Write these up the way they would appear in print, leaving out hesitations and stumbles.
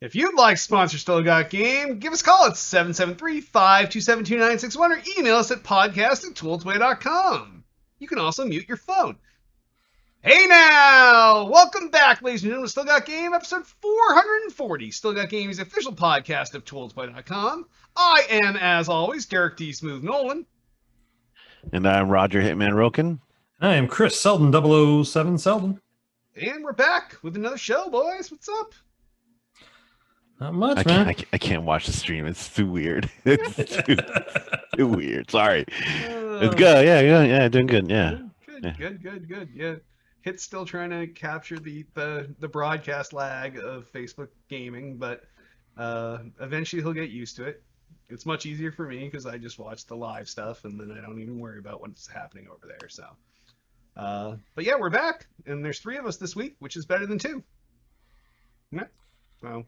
If you'd like to sponsor Still Got Game, give us a call at 773-527-2961 or email us at podcast@toolsway.com. You can also mute your phone. Hey now! Welcome back, ladies and gentlemen, to Still Got Game, episode 440. Still Got Game's official podcast of toolsway.com. I am, as always, Derek D. Smooth Nolan. And I'm Roger Hitman Roken. I am Chris Selden, 007 Selden. And we're back with another show, boys. What's up? Not much, man. I can't watch the stream. It's too weird. It's too weird. Sorry. It's good. Yeah, doing good. Yeah. Good. Yeah. Hit's still trying to capture the broadcast lag of Facebook gaming, but eventually he'll get used to it. It's much easier for me because I just watch the live stuff and then I don't even worry about what's happening over there. So, but yeah, we're back and there's 3 of us this week, which is better than 2. Yeah. So,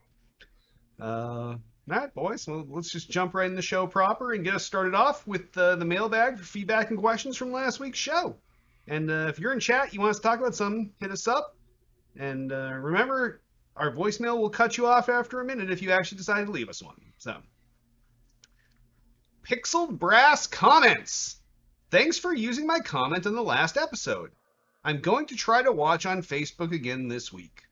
all right, boys. Well, let's just jump right in the show proper and get us started off with the mailbag for feedback and questions from last week's show. And if you're in chat, you want us to talk about something, hit us up. And remember, our voicemail will cut you off after a minute if you actually decide to leave us one. So, Pixeled Brass comments. Thanks for using my comment in the last episode. I'm going to try to watch on Facebook again this week.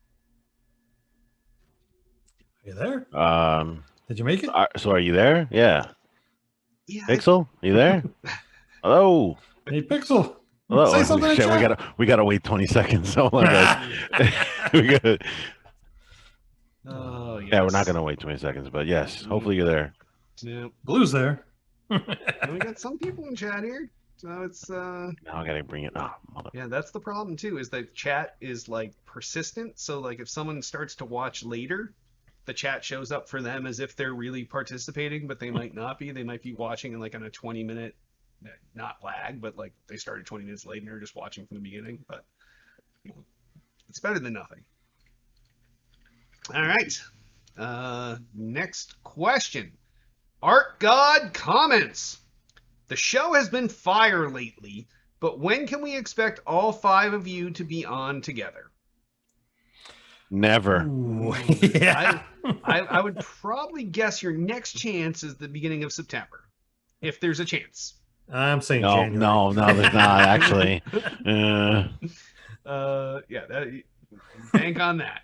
Are you there? Did you make it? So are you there? Yeah. Pixel, you there? Hello. Hey, Pixel. Hello. Say something. Shit, we gotta wait 20 seconds. Hold on, guys. Oh, yes. Yeah, we're not gonna wait 20 seconds, but yes, hopefully you're there. Yeah. Blue's there. And we got some people in chat here, so it's Now I gotta bring it. Oh, mother. Yeah, that's the problem too. Is that chat is like persistent. So like if someone starts to watch later, the chat shows up for them as if they're really participating, but they might not be. They might be watching in like on a 20-minute, not lag, but like they started 20 minutes late and they're just watching from the beginning. But it's better than nothing. All right. Next question. Art God comments. The show has been fire lately, but when can we expect all 5 of you to be on together? Never. Ooh, yeah. I would probably guess your next chance is the beginning of September, if there's a chance. I'm saying No, January. no, there's not actually. Bank on that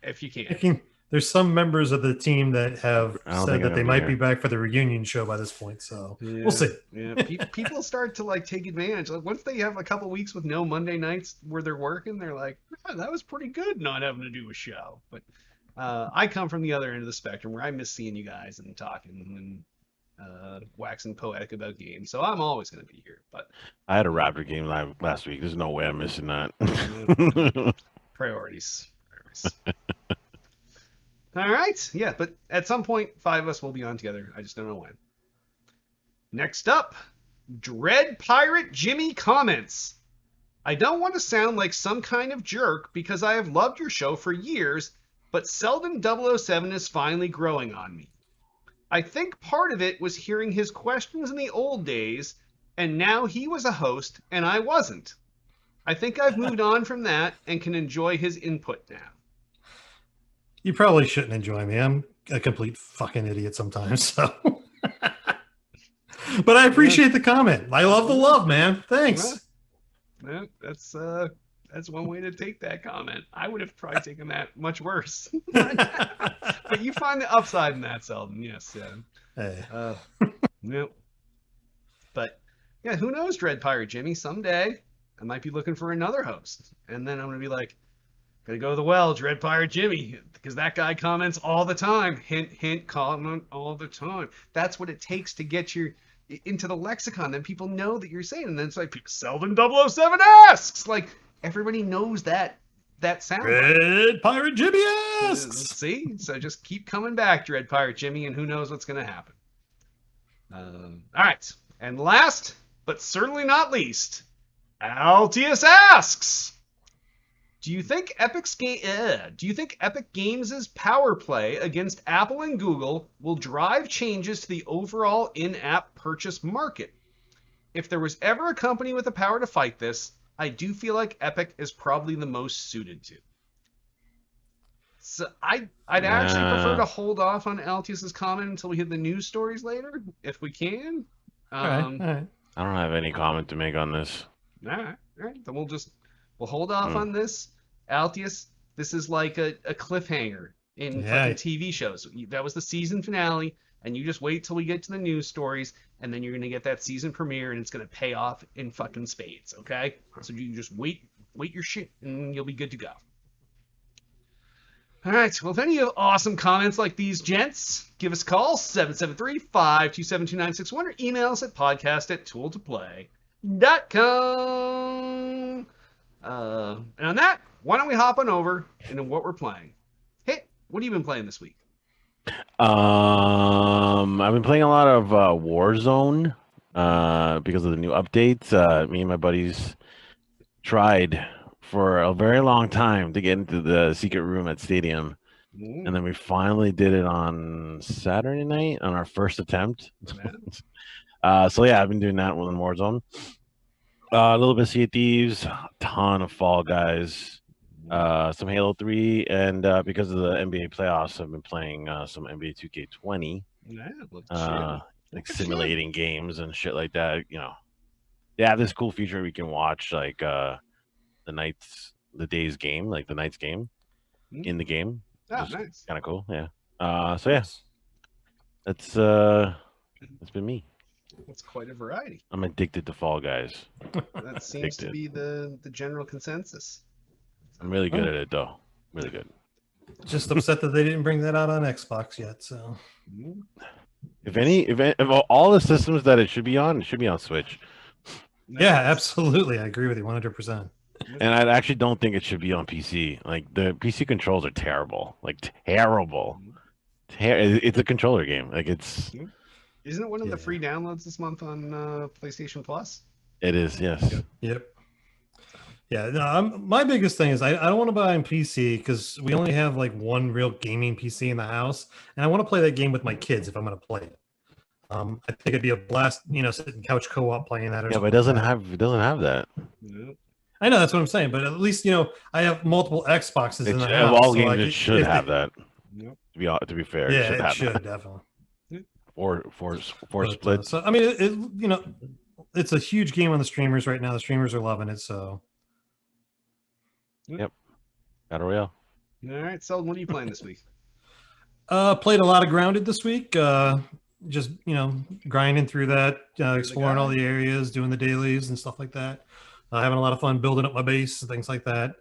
if you can. There's some members of the team that have said that they might be here. back for the reunion show by this point, so we'll see. Yeah, people start to like take advantage. Like once they have a couple weeks with no Monday nights where they're working, they're like, "Oh, that was pretty good not having to do a show." But I come from the other end of the spectrum where I miss seeing you guys and talking and waxing poetic about games. So I'm always going to be here. But I had a Raptor game live last week. There's no way I'm missing that. Priorities. All right. Yeah, but at some point, 5 of us will be on together. I just don't know when. Next up, Dread Pirate Jimmy comments. I don't want to sound like some kind of jerk because I have loved your show for years, but Selden 007 is finally growing on me. I think part of it was hearing his questions in the old days, and now he was a host and I wasn't. I think I've moved on from that and can enjoy his input now. You probably shouldn't enjoy me. I'm a complete fucking idiot sometimes, so. But I appreciate the comment. I love the love, man. Thanks. Well, that's one way to take that comment. I would have probably taken that much worse. But you find the upside in that, Selden. Yes. Hey. Nope. But yeah, who knows, Dread Pirate Jimmy? Someday I might be looking for another host, and then I'm gonna be like, gotta go to the well, Dread Pirate Jimmy, because that guy comments all the time. Hint, hint, comment all the time. That's what it takes to get you into the lexicon. Then people know that you're saying, and then it's like, Selden 007 asks. Like, everybody knows that sound. Dread Pirate Jimmy asks. See? So just keep coming back, Dread Pirate Jimmy, and who knows what's going to happen. All right. And last, but certainly not least, Altius asks, do you think Epic Games' power play against Apple and Google will drive changes to the overall in-app purchase market? If there was ever a company with the power to fight this, I do feel like Epic is probably the most suited to. So I'd actually prefer Nah. to hold off on Altius's comment until we hit the news stories later, if we can. All right, all right. I don't have any comment to make on this. All right. Then we'll hold off Mm. on this. Altius, this is like a cliffhanger in Yeah. fucking TV shows. That was the season finale, and you just wait till we get to the news stories, and then you're gonna get that season premiere, and it's gonna pay off in fucking spades. Okay? So you just wait your shit, and you'll be good to go. All right. Well, if any of awesome comments like these, gents, give us a call, 773-527-2961, or email us at podcast@tooltoplay.com. And on that, why don't we hop on over into what we're playing? Hey, what have you been playing this week? I've been playing a lot of Warzone because of the new updates. Me and my buddies tried for a very long time to get into the secret room at Stadium, and then we finally did it on Saturday night on our first attempt. So yeah, I've been doing that in Warzone. A little bit of Sea of Thieves, a ton of Fall Guys, some Halo 3, and because of the NBA playoffs, I've been playing some NBA 2K20, like simulating games and shit like that. You know, they have this cool feature we can watch like the day's game, like the night's game in the game. Oh, nice. Kind of cool, yeah. So yeah, that's been me. That's quite a variety. I'm addicted to Fall Guys. That seems to be the general consensus. I'm really good at it though. Really good. Just upset that they didn't bring that out on Xbox yet. So, if all the systems that it should be on Switch. Yeah, absolutely. I agree with you 100%. And I actually don't think it should be on PC. Like the PC controls are terrible. Like terrible. It's a controller game. Like it's. Isn't it one of the free downloads this month on PlayStation Plus? It is, yes. Yep. Yeah, no, my biggest thing is I don't want to buy on PC because we only have like one real gaming PC in the house, and I want to play that game with my kids if I'm going to play it. I think it'd be a blast, sitting couch co-op playing that. Or but it doesn't have that. Nope. I know that's what I'm saying, but at least I have multiple Xboxes in the house. All games it should have that. Yep. To be fair, yeah, it should definitely. Or splits. So I mean, it's a huge game on the streamers right now. The streamers are loving it. So. Yep. Battle Royale. All right, Seldon, what are you playing this week? Played a lot of Grounded this week. Just grinding through that, exploring all the areas, doing the dailies and stuff like that. Having a lot of fun building up my base and things like that.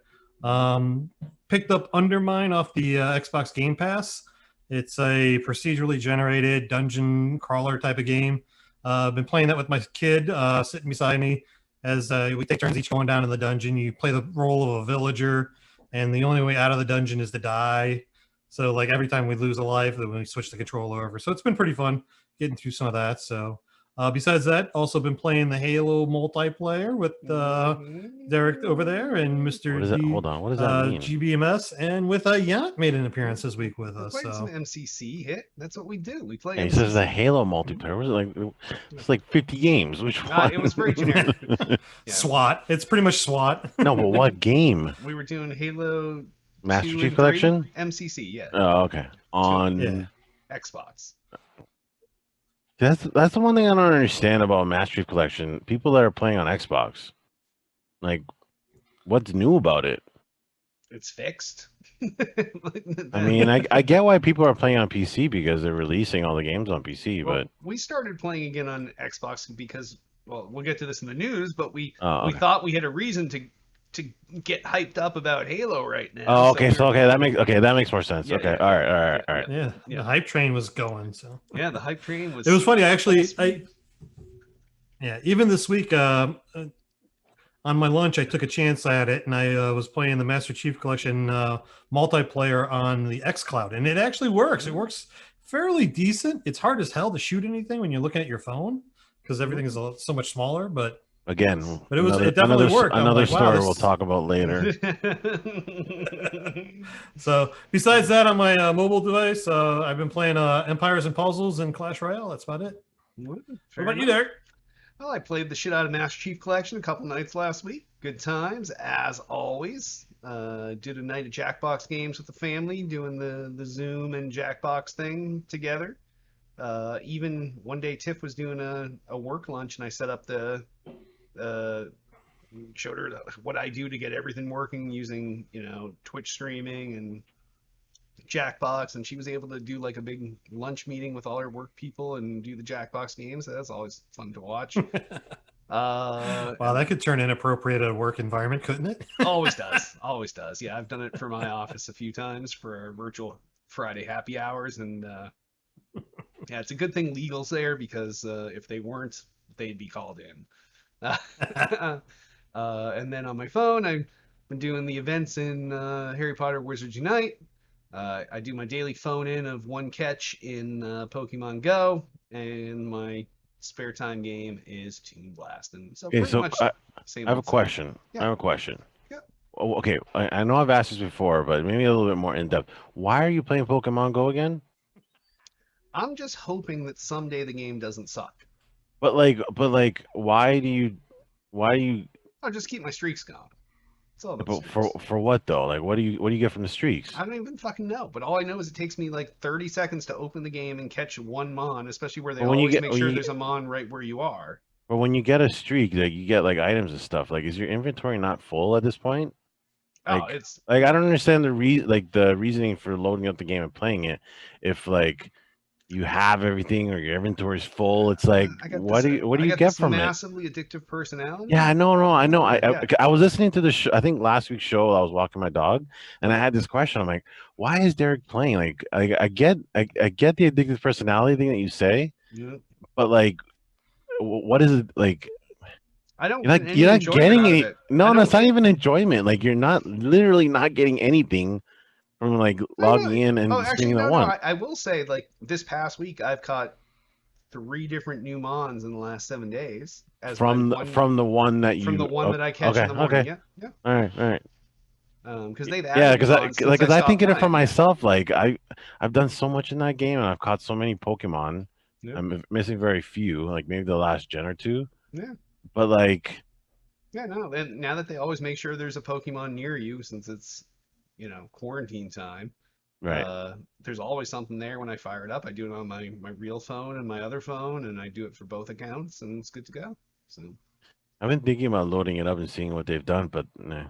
Picked up Undermine off the Xbox Game Pass. It's a procedurally generated dungeon crawler type of game. I've been playing that with my kid sitting beside me as we take turns each going down in the dungeon. You play the role of a villager, and the only way out of the dungeon is to die. So like every time we lose a life, then we switch the controller over. So it's been pretty fun getting through some of that. So besides that, also been playing the Halo multiplayer with Derek over there and Mr. What is that? Hold on. What does that mean? GBMS, and with Yacht made an appearance this week with us. Played some MCC hit. That's what we do. We play. And he says the Halo multiplayer. Was it like it's like 50 games? Which one? It was very generic. SWAT. It's pretty much SWAT. No, but what game? We were doing Halo Master 2 Chief and 3, Collection. MCC, yeah. Oh, okay. On Xbox. That's the one thing I don't understand about Master Chief Collection. People that are playing on Xbox, like, what's new about it? It's fixed. I mean, I get why people are playing on PC because they're releasing all the games on PC, but we started playing again on Xbox because, well, we'll get to this in the news, but we okay. thought we had a reason to get hyped up about Halo right now. Oh, okay, that makes more sense. Yeah, okay, yeah. all right. Yeah, the hype train was going. So yeah, the hype train was. It was funny actually. Even this week on my lunch, I took a chance at it, and I was playing the Master Chief Collection multiplayer on the xCloud, and it actually works. It works fairly decent. It's hard as hell to shoot anything when you're looking at your phone because everything is so much smaller, but. Again, but it definitely worked. Another story we'll talk about later. So besides that, on my mobile device, I've been playing Empires and Puzzles and Clash Royale. That's about it. What about you, Derek? Well, I played the shit out of Master Chief Collection a couple nights last week. Good times, as always. Did a night of Jackbox games with the family, doing the Zoom and Jackbox thing together. Even one day, Tiff was doing a work lunch, and I set up uh, showed her what I do to get everything working using, Twitch streaming and Jackbox, and she was able to do like a big lunch meeting with all her work people and do the Jackbox games. That's always fun to watch. Wow, that could turn inappropriate at a work environment, couldn't it? Always does. Always does. Yeah, I've done it for my office a few times for our virtual Friday happy hours, and yeah, it's a good thing legal's there because if they weren't, they'd be called in. And then on my phone, I've been doing the events in Harry Potter Wizards Unite. I do my daily phone in of one catch in Pokemon Go, and my spare time game is Toon Blast. And so Okay, pretty so much same I have a old same. question. Yeah. I have a question. Yeah. Oh, okay, I know I've asked this before, but maybe a little bit more in depth. Why are you playing Pokemon Go again? I'm just hoping that someday the game doesn't suck. Why do you? I'll just keep my streaks going. It's all about But streaks. for what though? Like, what do you get from the streaks? I don't even fucking know. But all I know is it takes me like 30 seconds to open the game and catch one Mon, especially where they But when you always get make when sure you there's a Mon right where you are. but when you get a streak, like you get like items and stuff. Like, is your inventory not full at this point? Oh, Like, it's like I don't understand the reasoning for loading up the game and playing it. If like you have everything or your inventory's full, it's like I got what this do I you got get this from it? massively addictive personality. Yeah, I know. I know. Yeah. I was listening to the show. I think last week's show. I was walking my dog, and I had this question. I'm like, why is Derek playing? Like, I get the addictive personality thing that you say, Yeah. but like, what is it like? I don't get any You're not enjoyment getting out of any. it. I No, don't that's not get even enjoyment. Like, you're not literally not getting anything from like I know. logging in Oh, and actually, spending that no. one I will say, like this past week, I've caught 3 different new Mons in the last 7 days as my one from the one that from the you. one that I catch in Okay, the morning. okay, Yeah, yeah. all right. Because they've Yeah, added new Mons since I because I stopped think of it for playing. Yeah, myself. Like I've done so much in that game, and I've caught so many Pokemon. yeah, I'm missing very few, like maybe the last gen or two. yeah. But like, Yeah, no. And now that they always make sure there's a Pokemon near you, since it's quarantine time, right. there's always something there when I fire it up. I do it on my real phone and my other phone, and I do it for both accounts, and it's good to go. So I've been thinking about loading it up and seeing what they've done, but nah.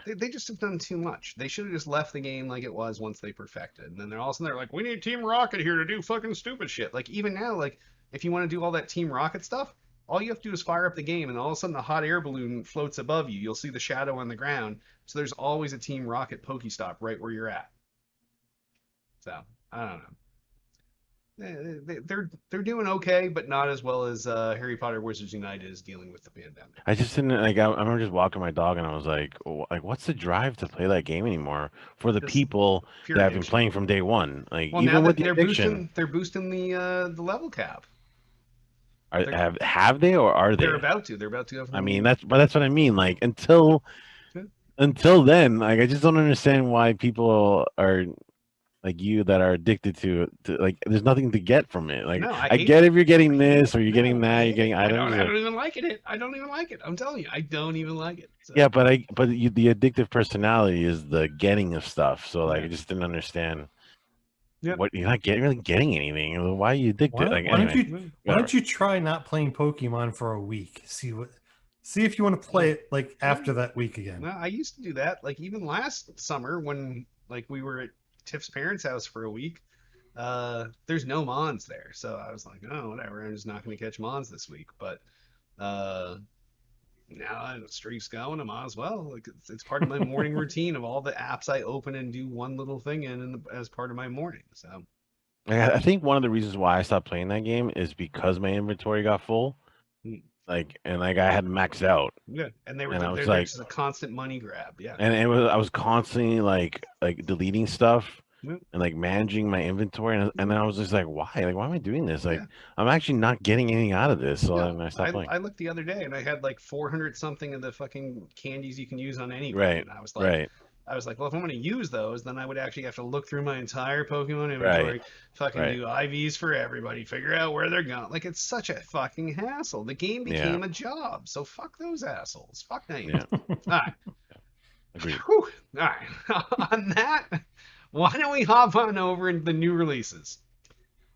they just have done too much. They should have just left the game like it was once they perfected. And then they're all of a sudden they're like, we need Team Rocket here to do fucking stupid shit. Like even now, like if you want to do all that Team Rocket stuff, all you have to do is fire up the game, and all of a sudden a hot air balloon floats above you. You'll see the shadow on the ground. So there's always a Team Rocket Pokestop right where you're at. So I don't know. They're doing okay, but not as well as Harry Potter Wizards Unite is dealing with the pandemic. I just didn't like. I remember just walking my dog, and I was like, what's the drive to play that game anymore for the Just people pure that have been addiction. playing from day one? Like Well, now even with that the addiction, they're boosting the level cap. They're, have they or are they're they? about to. They're about to. I mean, that's what I mean. Like until then, like I just don't understand why people are like you that are addicted to like there's nothing to get from it. Like No, I I hate get it. if you're getting this or you're No, getting I that, you're hate it. getting items. I don't even like it. I don't even like it. I'm telling you, I don't even like it. So, Yeah, but the addictive personality is the getting of stuff. So like yeah. I just didn't understand Yep. what you're not getting really getting anything. Why are you addicted? Like Why don't anyway, you whatever. try not playing Pokemon for a week? See if you want to play it like after that week again. No, I used to do that. Like even last summer when like we were at Tiff's parents' house for a week. There's no Mons there, so I was like, oh, whatever. I'm just not going to catch Mons this week. But uh, now the streak's going, I might as well. Like it's part of my morning routine of all the apps I open and do one little thing as part of my morning. So I think one of the reasons why I stopped playing that game is because my inventory got full. mm, Like and like I had maxed out, yeah, and and I was they're like, just a constant money grab. Yeah, and I was constantly like deleting stuff yeah, and like managing my inventory, and then I was just like, why am I doing this? Like yeah. I'm actually not getting anything out of this. So Yeah, then I stopped playing. I looked the other day and I had like 400 something of the fucking candies you can use on anything. Right, And right, I was like, well, if I'm going to use those, then I would actually have to look through my entire Pokemon right, inventory, fucking right. do IVs for everybody, figure out where they're going. Like, it's such a fucking hassle. The game Yeah, became a job, so fuck those assholes. Fuck yeah. Niantic. All right. Agreed. Whew. All right. On that, why don't we hop on over into the new releases?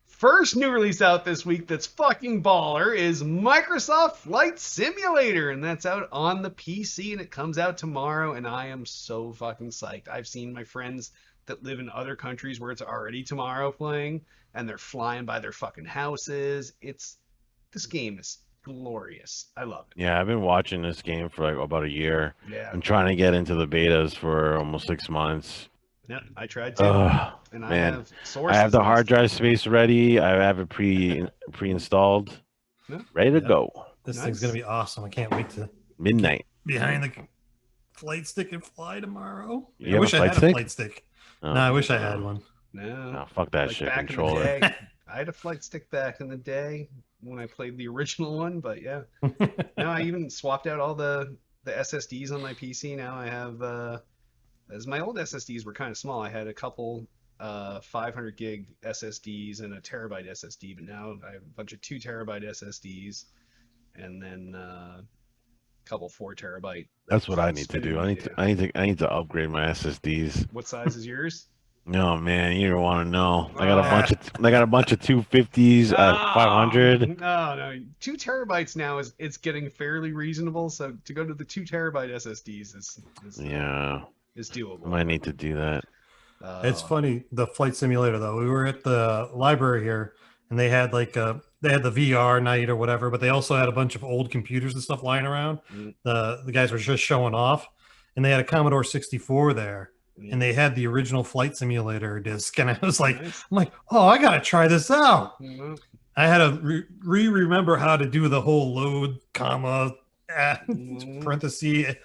First new release out this week that's fucking baller is Microsoft Flight Simulator, and that's out on the PC, and it comes out tomorrow, and I am so fucking psyched. I've seen my friends that live in other countries where it's already tomorrow playing, and they're flying by their fucking houses. This game is glorious. I love it. Yeah, I've been watching this game for like about a year. Yeah. I'm trying to get into the betas for almost 6 months. Yeah, I tried to. And Man. I have sources. I have the hard listed. drive space ready. I have it pre-installed, Yeah. ready to Yeah. go. This Nice. thing's gonna be awesome. I can't wait to Midnight. behind the flight stick and fly tomorrow. You I have a wish I flight had stick? a flight stick. Oh, No, I wish I had one. No. no, fuck that Like shit back in the controller. day. I had a flight stick back in the day when I played the original one, but yeah. Now I even swapped out all the SSDs on my PC. Now I have as my old SSDs were kind of small. I had a couple 500 gig SSDs and a terabyte SSD, but now I have a bunch of 2 terabyte SSDs and then a couple 4 terabyte. That's what I need to do. I need to upgrade my SSDs. What size is yours? No man, you don't want to know. I Oh. got a bunch of 250s, 500. No. 2 terabytes now it's getting fairly reasonable. So to go to the 2 terabyte SSDs Yeah, is doable. I might need to do that. It's funny, the flight simulator though. We were at the library here, and they had they had the VR night or whatever, but they also had a bunch of old computers and stuff lying around. Mm. The guys were just showing off, and they had a Commodore 64 there, and they had the original flight simulator disc, and I was like, Nice. I'm like, oh, I gotta try this out. Mhm. I had to remember how to do the whole load, comma, Mhm. parenthesis,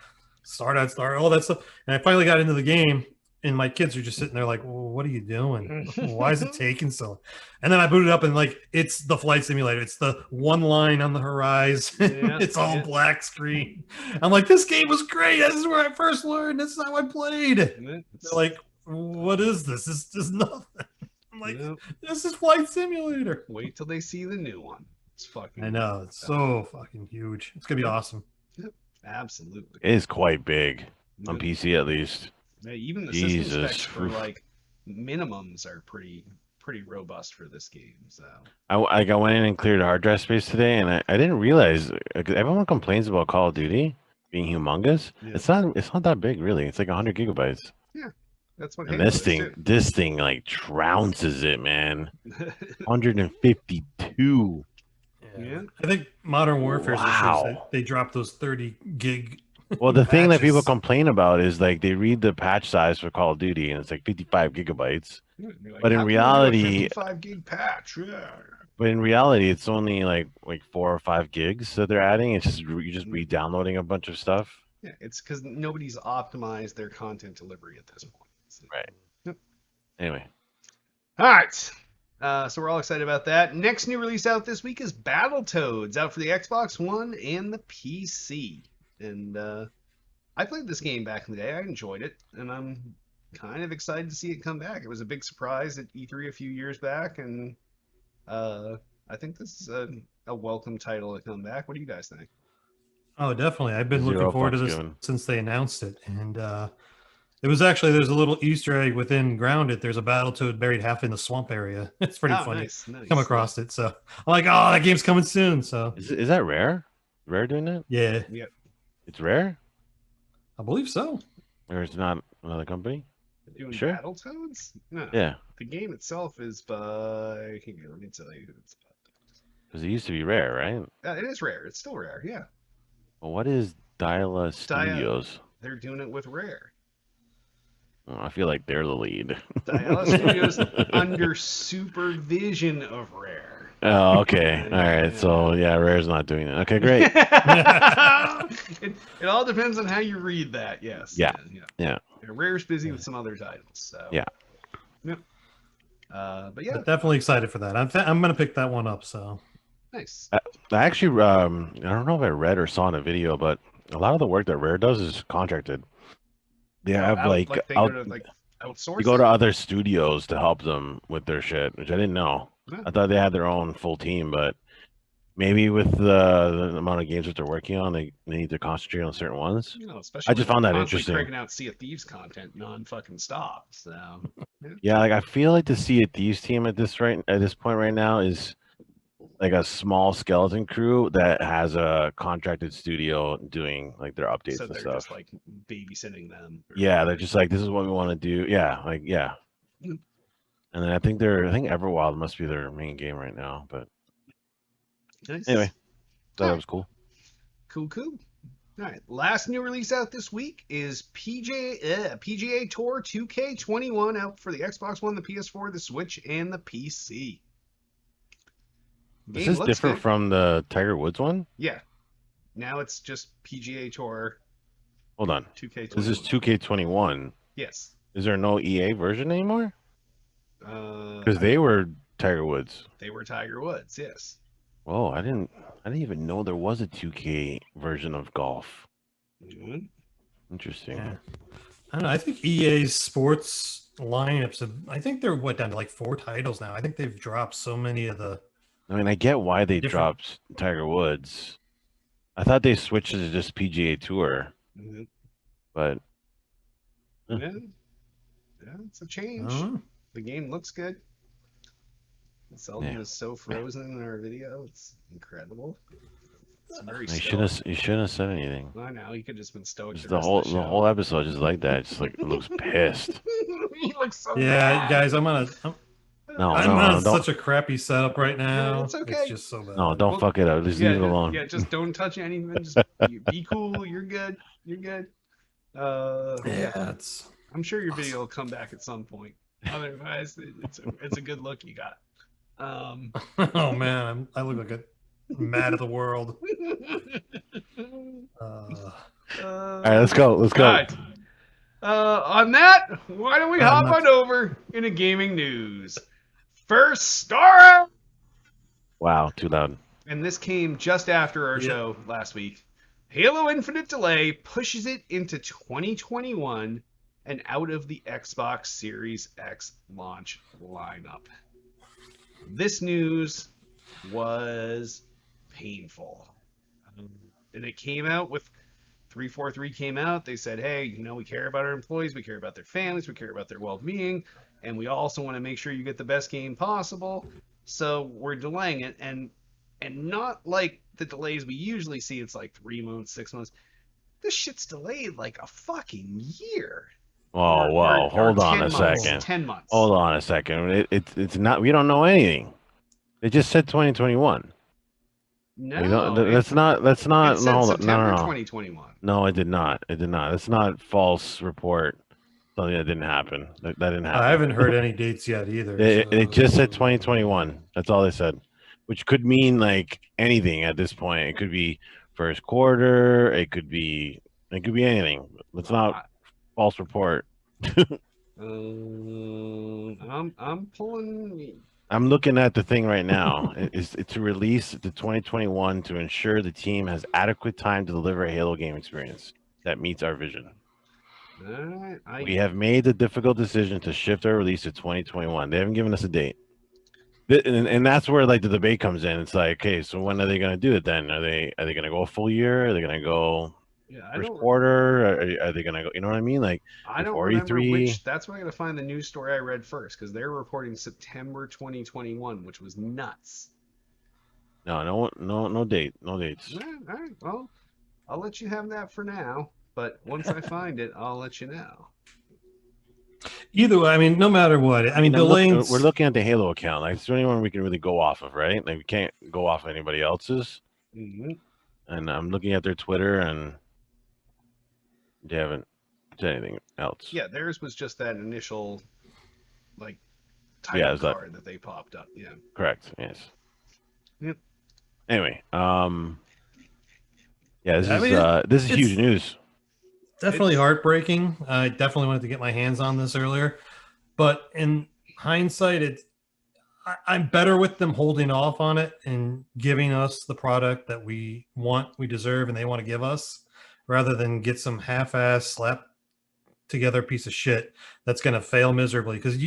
start, all that stuff. And I finally got into the game, and my kids are just sitting there like, well, what are you doing? Why is it taking so long? And then I booted up, and like, it's the flight simulator. It's the one line on the horizon. Yeah, It's all yeah. black screen. I'm like, this game was great. This is where I first learned. This is how I played. They're like, what is this? This is nothing. I'm like, Yep. this is Flight Simulator. Wait till they see the new one. It's fucking. I know, it's so fucking huge. It's gonna be awesome. Absolutely. It is quite big on Yeah. PC at least. Yeah, even the Jesus. system specs for Oof. like minimums are pretty robust for this game. So I went in and cleared hard drive space today, and I didn't realize 'cause everyone complains about Call of Duty being humongous. Yeah. It's not that big really. It's like 100 gigabytes. that's what. And Halo this is, this thing like trounces it, man. 152. Yeah. I think Modern Warfare Wow. they dropped those 30 gig. Well, the thing that people patches. complain about is like they read the patch size for Call of Duty, and it's like 55 gigabytes. You're like, But in "How can we do a reality- 55 gig patch. Yeah. But in reality, it's only like 4 or 5 gigs that they're adding. It's just you're just Mm-hmm. re-downloading a bunch of stuff. Yeah, it's because nobody's optimized their content delivery at this point. So- Right. Yep. Anyway, All right. So we're all excited about that. Next new release out this week is Battletoads, out for the Xbox One and the PC. And I played this game back in the day. I enjoyed it, and I'm kind of excited to see it come back. It was a big surprise at E3 a few years back, and I think this is a welcome title to come back. What do you guys think? Oh, definitely. I've been Zero looking forward to fucks this given. since they announced it. And it was actually, there's a little Easter egg within Grounded. There's a Battletoad buried half in the swamp area. It's pretty Oh, funny. nice. Come across it. So I'm like, oh, that game's coming soon. So is that rare? Rare doing that? yeah, It's rare, I believe so. or it's not another company? Doing Sure. Battletoads? No. Yeah, The game itself is by. Here, let me tell you who it's by. because it used to be rare, right? It is rare. It's still rare. Yeah, Well, what is Diala Studios? they're doing it with Rare. Oh, I feel like they're the lead. Diala Studios under supervision of Rare. Oh, okay. All right. So yeah, Rare's not doing that. Okay, great. it all depends on how you read that. Yes. Yeah. Yeah, Rare's busy with some other titles. So. Yeah. Yep. But yeah, But definitely excited for that. I'm going to pick that one up. So nice. I actually, I don't know if I read or saw in a video, but a lot of the work that Rare does is contracted. They have They go to outsource. they go to other studios to help them with their shit, which I didn't know. Yeah. I thought they had their own full team, but maybe with the amount of games that they're working on, they need to concentrate on certain ones. You know, especially I just when found they're that constantly interesting. cranking out Sea of Thieves content non-fucking stop. So Yeah, like I feel like the Sea of Thieves team at this point right now is like a small skeleton crew that has a contracted studio doing like their updates so and they're stuff. just like babysitting them. or Yeah, they're whatever. just like, this is what we want to do. Yeah, like yeah. Mm. And then I think Everwild must be their main game right now. But Nice. anyway, thought that Alright. was cool. Cool. All right, last new release out this week is PGA Tour 2K21 out for the Xbox One, the PS4, the Switch, and the PC. This Game is looks different good. from the Tiger Woods one. Yeah. Now it's just PGA Tour Hold on, 2K21. this is 2K21. Yes. Is there no EA version anymore? Because I they think were Tiger Woods. they were Tiger Woods. Yes. Whoa, I didn't even know there was a 2K version of golf. Mhm. Interesting. Yeah. I don't know. I think EA's sports lineups I think they're down to like 4 titles now. I think they've dropped so many of the. I mean, I get why they Different- dropped Tiger Woods. I thought they switched to just PGA Tour, Mhm. but Yeah. It's a change. Oh. The game looks good. Seldom Yeah. is so frozen in our video. It's incredible. It's very you stoic. shouldn't have said anything. I know he could just been stoic. Just the rest the of show. whole episode just like that. Just like it looks pissed. He looks so Yeah, bad. guys, I'm No, on don't such a crappy setup right now. it's okay. It's just so bad. no, don't Well, fuck it up. Just leave it alone. Yeah, just don't touch anything. Just be cool. You're good. You're good. Yeah, it's. I'm sure your video will come back at some point. Otherwise, it's a good look you got. Oh man, I look like a mad at the world. All right, let's go. Let's go. All right. On that, why don't we hop nuts. on over into gaming news? First story, Wow, too loud. and this came just after our show last week. Halo Infinite delay pushes it into 2021 and out of the Xbox Series X launch lineup. This news was painful. And it came out with 343 came out. They said, hey, you know, we care about our employees, we care about their families, we care about their well-being, and we also want to make sure you get the best game possible. So we're delaying it, and not like the delays we usually see. It's like 3 months, 6 months. This shit's delayed like a fucking year. Oh, whoa, hold on 10 a months, second. 10 months. Hold on a second. It's not. We don't know anything. They just said 2021. No, That's not. it said No, hold on. September No. 2021. No, it did not. It did not. That's not false report. Something that didn't happen. That didn't happen. I haven't heard any dates yet either. It just said 2021. That's all they said, which could mean like anything at this point. It could be first quarter. It could be anything. It's not false report. I'm pulling. I'm looking at the thing right now. It's to release the 2021 to ensure the team has adequate time to deliver a Halo game experience that meets our vision. We have made the difficult decision to shift our release to 2021. They haven't given us a date. And that's where like the debate comes in. It's like, okay, so when are they going to do it then? Are they going to go a full year? Are they going to go first quarter? Are they going to go? You know what I mean? Like I don't remember which. That's why I got to find the news story I read first because they're reporting September 2021, which was nuts. No date, no dates. All right, well, I'll let you have that for now. But once I find it, I'll let you know. Either way, I mean, no matter what, I mean, delaying. We're looking at the Halo account. Like, is there anyone we can really go off of, right? Like, we can't go off of anybody else's. Mm-hmm. And I'm looking at their Twitter, and they haven't said anything else. Yeah, theirs was just that initial, like, title card that they popped up. Yeah. Correct. Yes. Yep. Anyway, yeah, this is huge news. Definitely heartbreaking. I definitely wanted to get my hands on this earlier, but in hindsight, I'm better with them holding off on it and giving us the product that we want, we deserve, and they want to give us, rather than get some half-ass slap together piece of shit that's going to fail miserably. Because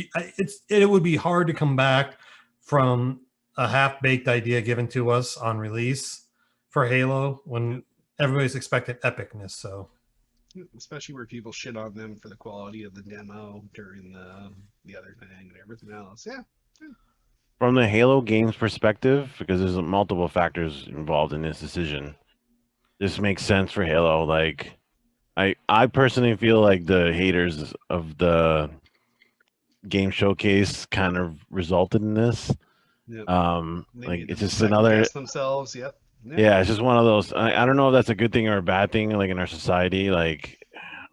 it would be hard to come back from a half-baked idea given to us on release for Halo when everybody's expecting epicness. So Especially where people shit on them for the quality of the demo during the other thing and everything else. Yeah. From the Halo games perspective, because there's multiple factors involved in this decision, this makes sense for Halo. Like, I personally feel like the haters of the game showcase kind of resulted in this. Yep. They Like made it's them just second another. guess themselves. Yep. Yeah, it's just one of those. I don't know if that's a good thing or a bad thing. Like in our society, like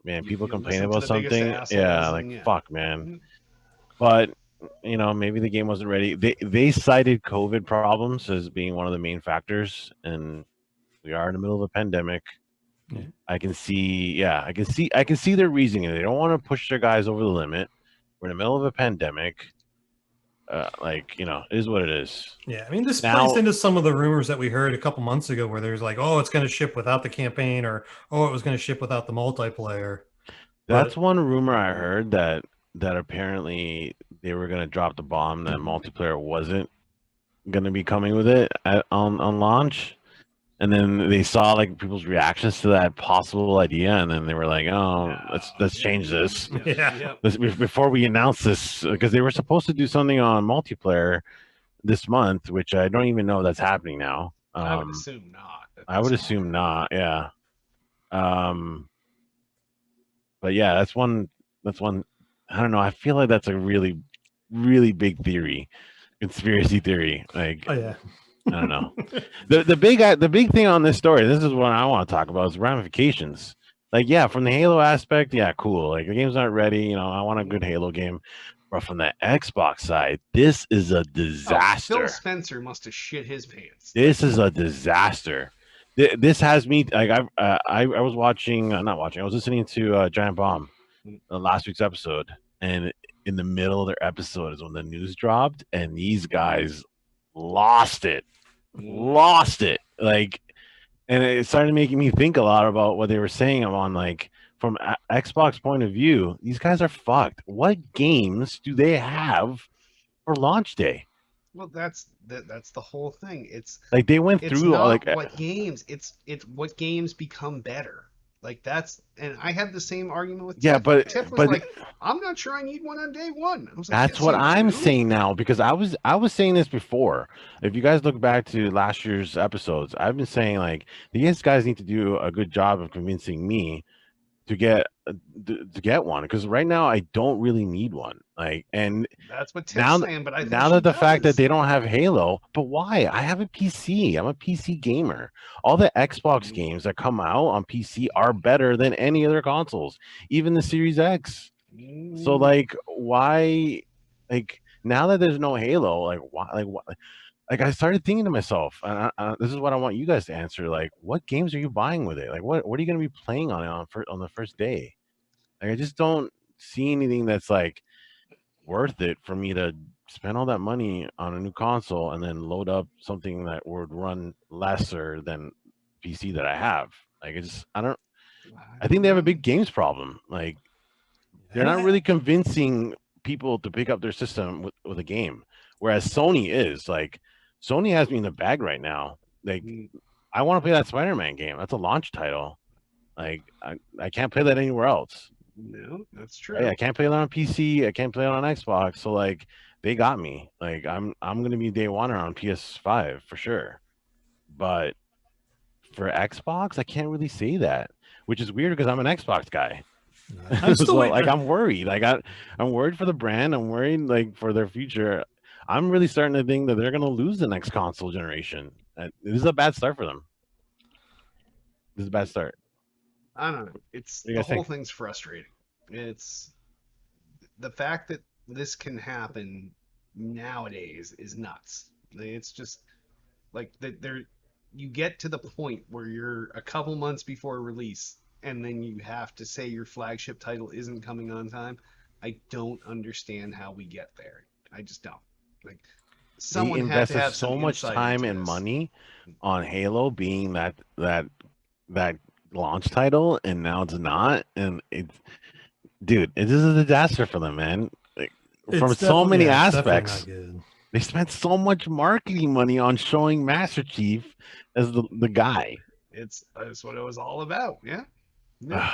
man, people You complain listen to about the biggest something. Yeah, assholes, like and yeah. fuck, man. Mhm. But maybe the game wasn't ready. They cited COVID problems as being one of the main factors, and we are in the middle of a pandemic. Yeah. I can see, yeah, I can see their reasoning. They don't want to push their guys over the limit. We're in the middle of a pandemic. It is what it is. yeah, I mean, this Now, plays into some of the rumors that we heard a couple months ago, where there's like, oh, it's going to ship without the campaign, or oh, it was going to ship without the multiplayer. that's But one rumor I heard that apparently they were gonna drop the bomb that multiplayer wasn't gonna be coming with it on launch. And then they saw like people's reactions to that possible idea, and then they were like, "Oh, let's change this. yeah, Yep. Before we announce this," because they were supposed to do something on multiplayer this month, which I don't even know if that's happening now. I would assume not. I would assume not. Yeah. Um, but yeah, that's one. That's one. I don't know. I feel like that's a really, really big theory, conspiracy theory. Like, oh yeah, I don't know. The big thing on this story, this is what I want to talk about, is ramifications. Like, yeah, from the Halo aspect, yeah, cool. Like the game's not ready. I want a good Halo game. But from the Xbox side, this is a disaster. Phil Spencer must have shit his pants. This is a disaster. This has me like I was watching, not watching. I was listening to Giant Bomb, last week's episode, and in the middle of their episode is when the news dropped, and these guys lost it. Like, and it started making me think a lot about what they were saying. I'm on like from Xbox point of view, these guys are fucked. What games do they have for launch day? Well, that's the whole thing. It's like they went it's through not like what games. It's what games become better. Like that's, and I had the same argument with yeah, Tiff. but Tiff was but like, I'm not sure I need one on day one. I was like, that's yes, what you I'm do. saying now, because I was saying this before. If you guys look back to last year's episodes, I've been saying like these guys need to do a good job of convincing me to get one, because right now I don't really need one. Like, and That's what Tiff's now saying, but I think now she that the fact that does. they don't have Halo, but why? I have a PC. I'm a PC gamer. All the Xbox games that come out on PC are better than any other consoles, even the Series X. So like, why? Like now that there's no Halo, like why? Like I started thinking to myself, and this is what I want you guys to answer. Like, what games are you buying with it? Like, what are you going to be playing on it on the first day? Like, I just don't see anything that's like worth it for me to spend all that money on a new console and then load up something that would run lesser than PC that I have. Like, I think they have a big games problem. Like, they're not really convincing people to pick up their system with a game, whereas Sony is. Like, Sony has me in the bag right now. Like, I want to play that Spider-Man game. That's a launch title. Like, I can't play that anywhere else. No, that's true. Hey, I can't play it on PC. I can't play it on Xbox. So like, they got me. Like, I'm gonna be day one on PS5 for sure. But for Xbox, I can't really say that, which is weird because I'm an Xbox guy. I'm still So waiting. like, I'm worried. I'm worried for the brand. I'm worried like for their future. I'm really starting to think that they're gonna lose the next console generation. This is a bad start for them. This is a bad start. I don't know. It's What do you the guys whole think? thing's frustrating. It's the fact that this can happen nowadays is nuts. It's just like that there you get to the point where you're a couple months before release and then you have to say your flagship title isn't coming on time. I don't understand how we get there. I just don't. Like They someone had to invested have some so much insight time into and this. money on Halo being that launch title, and now it's not, and dude, it is a disaster for them, man. Like, from It's so definitely many yeah, it's definitely aspects. not good. They spent so much marketing money on showing Master Chief as the guy. That's what it was all about. Yeah. Yeah.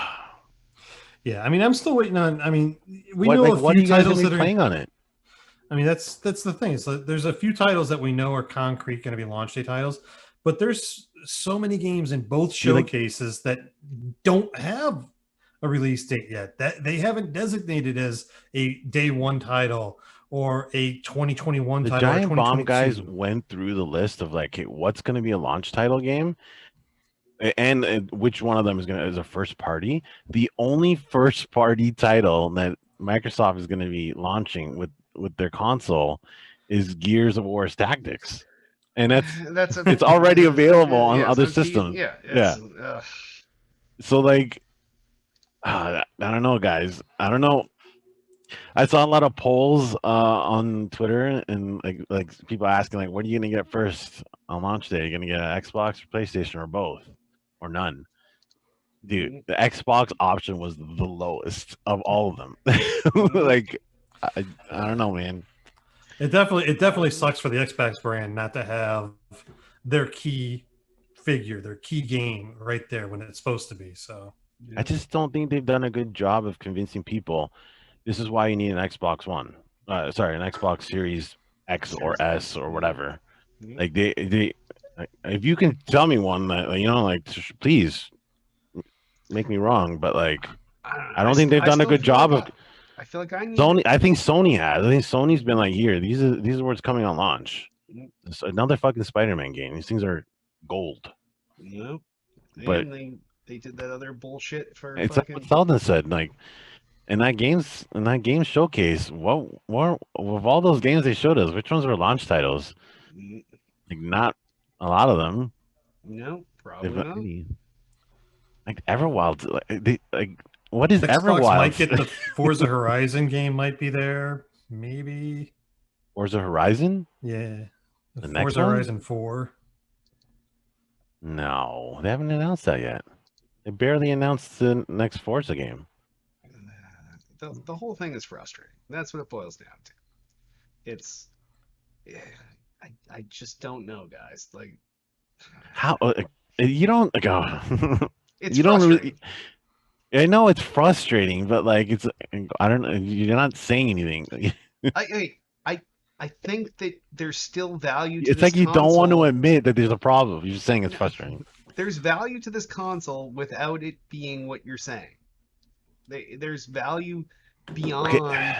Yeah, I mean, I'm still waiting on. I mean, we What know like a what are few you guys gonna titles be that are. playing on it? I mean, that's the thing. So there's a few titles that we know are concrete going to be launch day titles, but there's so many games in both See, like showcases that don't have a release date yet. That they haven't designated as a day one title or a 2021 the title or Giant Bomb guys 2022. went through the list of like, hey, what's gonna be a launch title game, and which one of them is a first party. The only first party title that Microsoft is gonna be launching with their console is Gears of War's Tactics, and That's a it's already available on yeah, it's other on P systems. yeah, Yeah. it's So like, I don't know, guys. I don't know. I saw a lot of polls on Twitter and like people asking like, what are you gonna get first on launch day? Are you gonna get an Xbox or PlayStation or both or none? Dude, mm, the Xbox option was the lowest of all of them. mm, Like, I don't know, man. It definitely sucks for the Xbox brand not to have their key figure, their key game right there when it's supposed to be. So I yeah. just don't think they've done a good job of convincing people. This is why you need an Xbox One. Sorry, an Xbox Series X or Series S X. or Yeah. whatever. Yeah. Like like, if you can tell me one that like, please make me wrong, but like, I don't know. I don't think they've I done a still good feel like job of I feel like I need Sony. I think Sony has. I think Sony's been like, here, these are what's coming on launch. mm, It's another fucking Spider-Man game. These things are gold. you know, But and they did that other bullshit for it's like what fucking Selden said. Like in that game showcase, what of all those games they showed us, which ones were launch titles? mm, Like not a lot of them, no, if probably not. any. Like Everwild, like what is Xbox might Everwild? get the Forza Horizon game, might be there, maybe. Forza Horizon, Yeah, the the next Forza one? Horizon 4. No, they haven't announced that yet. They barely announced the next Forza game. The whole thing is frustrating. That's what it boils down to. It's yeah, I just don't know, guys. Like How you don't like, oh, it's you don't really. frustrating. I know it's frustrating, but like it's I don't know. You're not saying anything. I I I I think that there's still value to It's this like you don't want to console. admit that there's a problem. You're just saying it's No, frustrating. there's value to this console without it being what you're saying. There's value Okay, beyond.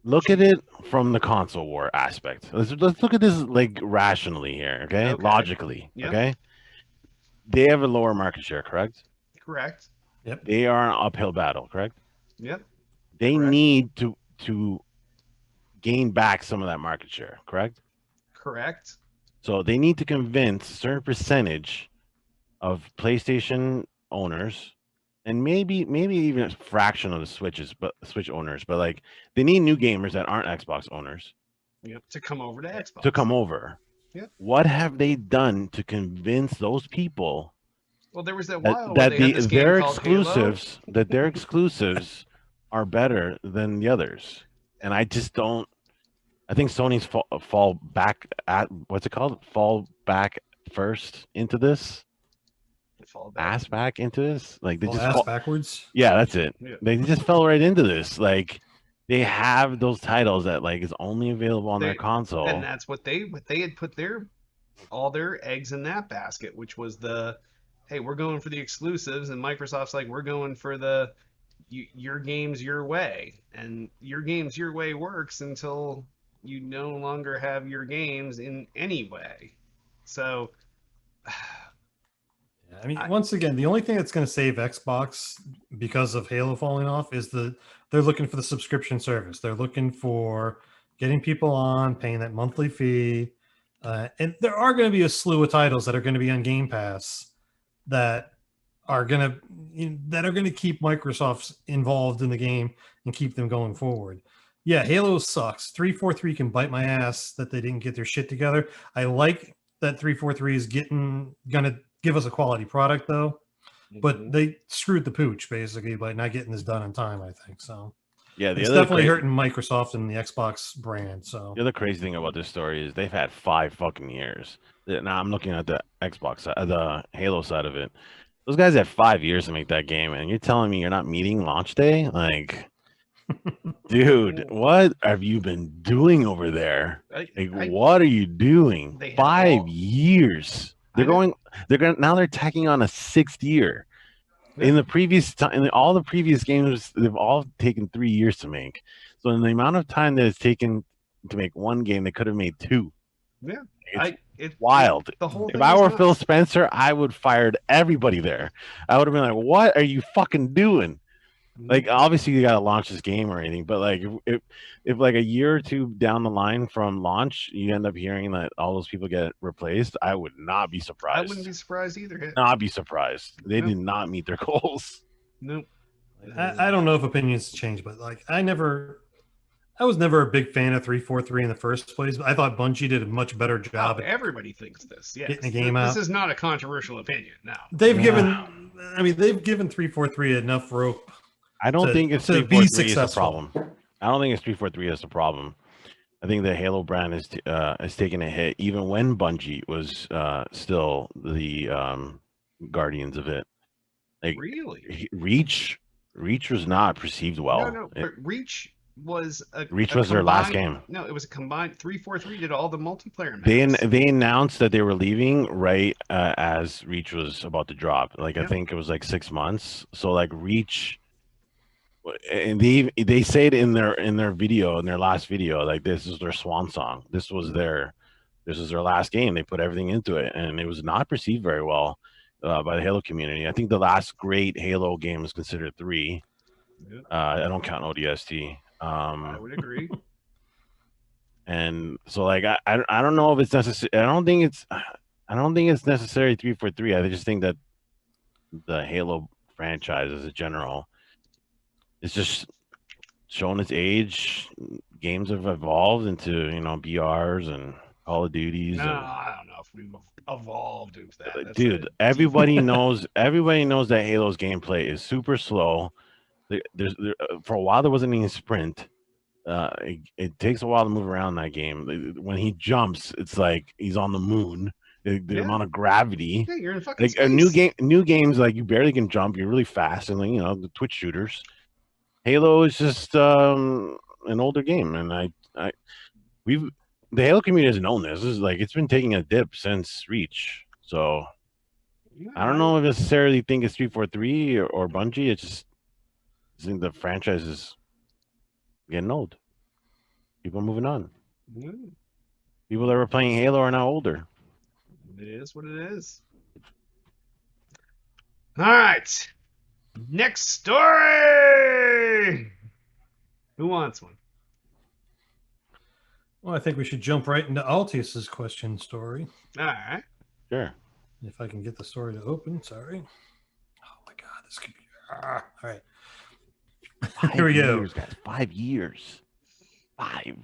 look at it from the console war aspect. Let's look at this like rationally here, okay? Okay. Logically, Yep. okay? They have a lower market share, correct? Correct. Yep. They are an uphill battle, correct? Yep. They Correct. need to gain back some of that market share, correct? Correct. So they need to convince a certain percentage of PlayStation owners and maybe even a fraction of the Switch owners, but like they need new gamers that aren't Xbox owners Yep. To come over to to Xbox. come over. Yep. What have they done to convince those people Well, there was that that while where they had this game called Halo. their exclusives are better than the others? And I just don't. I think Sony's fall back at what's it called? Fall back first into this, Fall back. ass back into this. Like they Well, just ass fall. backwards. Yeah, that's it. Yeah. They just fell right into this. Like they have those titles that like is only available on their They and console. that's what they had put their all their eggs in that basket, which was the hey, we're going for the exclusives, and Microsoft's like, we're going for the your games your way, and your games your way works until you no longer have your games in any way. So, Yeah, I mean, I, once again, the only thing that's going to save Xbox because of Halo falling off is they're looking for the subscription service. They're looking for getting people on, paying that monthly fee, and there are going to be a slew of titles that are going to be on Game Pass that are going to keep Microsoft involved in the game and keep them going forward. Yeah, Halo sucks. 343 can bite my ass that they didn't get their shit together. I like that 343 is gonna give us a quality product though, but Mhm. they screwed the pooch basically by not getting this done in time, I think. So Yeah, It's definitely hurting Microsoft and the Xbox brand. So the other crazy thing about this story is they've had 5 fucking years. Now I'm looking at the Xbox side, the Halo side of it. Those guys had 5 years to make that game, and you're telling me you're not meeting launch day? Like, dude, what have you been doing over there? What are you doing? 5 years. They're going. They're tacking on a 6th year. Yeah. In the previous time, in all the previous games, they've all taken 3 years to make. So in the amount of time that it's taken to make one game, they could have made 2. Yeah, it's wild. The whole if I were Phil Spencer, I would fired everybody there. I would have been like, "What are you fucking doing?" Like, obviously you got to launch this game or anything, but like if like a year or 2 down the line from launch, you end up hearing that all those people get replaced, I would not be surprised. I wouldn't be surprised either. Not be surprised. They did not meet their goals. Nope. I don't know if opinions change, but like I was never a big fan of 343 in the first place. But I thought Bungie did a much better job. Everybody thinks this. Yes. Getting the game out. This is not a controversial opinion. No. They've given 343 enough rope. I don't think it's 343 is a problem. I don't think it's 343 is a problem. I think the Halo brand is taking a hit, even when Bungie was still the guardians of it. Like, really, Reach was not perceived well. No, but Reach was their last game. No, it was a combined. 343 did all the multiplayer maps. They announced that they were leaving right as Reach was about to drop. Like, I think it was like 6 months. So like Reach. And they say it in their video, in their last video, like this is their swan song. This is their last game. They put everything into it, and it was not perceived very well by the Halo community. I think the last great Halo game is considered 3. I don't count ODST. I would agree. And so, like, I don't know if it's necessary. I don't think it's necessary 343. I just think that the Halo franchise as a general. It's just showing its age. Games have evolved into, BRs and Call of Duties. No, I don't know if we've evolved into that. Dude, everybody knows that Halo's gameplay is super slow. For a while there wasn't any sprint. It takes a while to move around that game. When he jumps, it's like he's on the moon. The amount of gravity. Yeah, you're in fucking space. A new games, like you barely can jump. You're really fast, and the Twitch shooters. Halo is just an older game, and the Halo community has known this. This is like, it's been taking a dip since Reach. So I don't know if necessarily think it's 343 or Bungie. It's just, I think the franchise is getting old. People are moving on. People that were playing Halo are now older. It is what it is. All right. Next story. Who wants one? Well, I think we should jump right into Altius's question story. All right. Sure. If I can get the story to open. Sorry. Oh my God, this could be. All right. Here we go. Guys. 5 years. 5.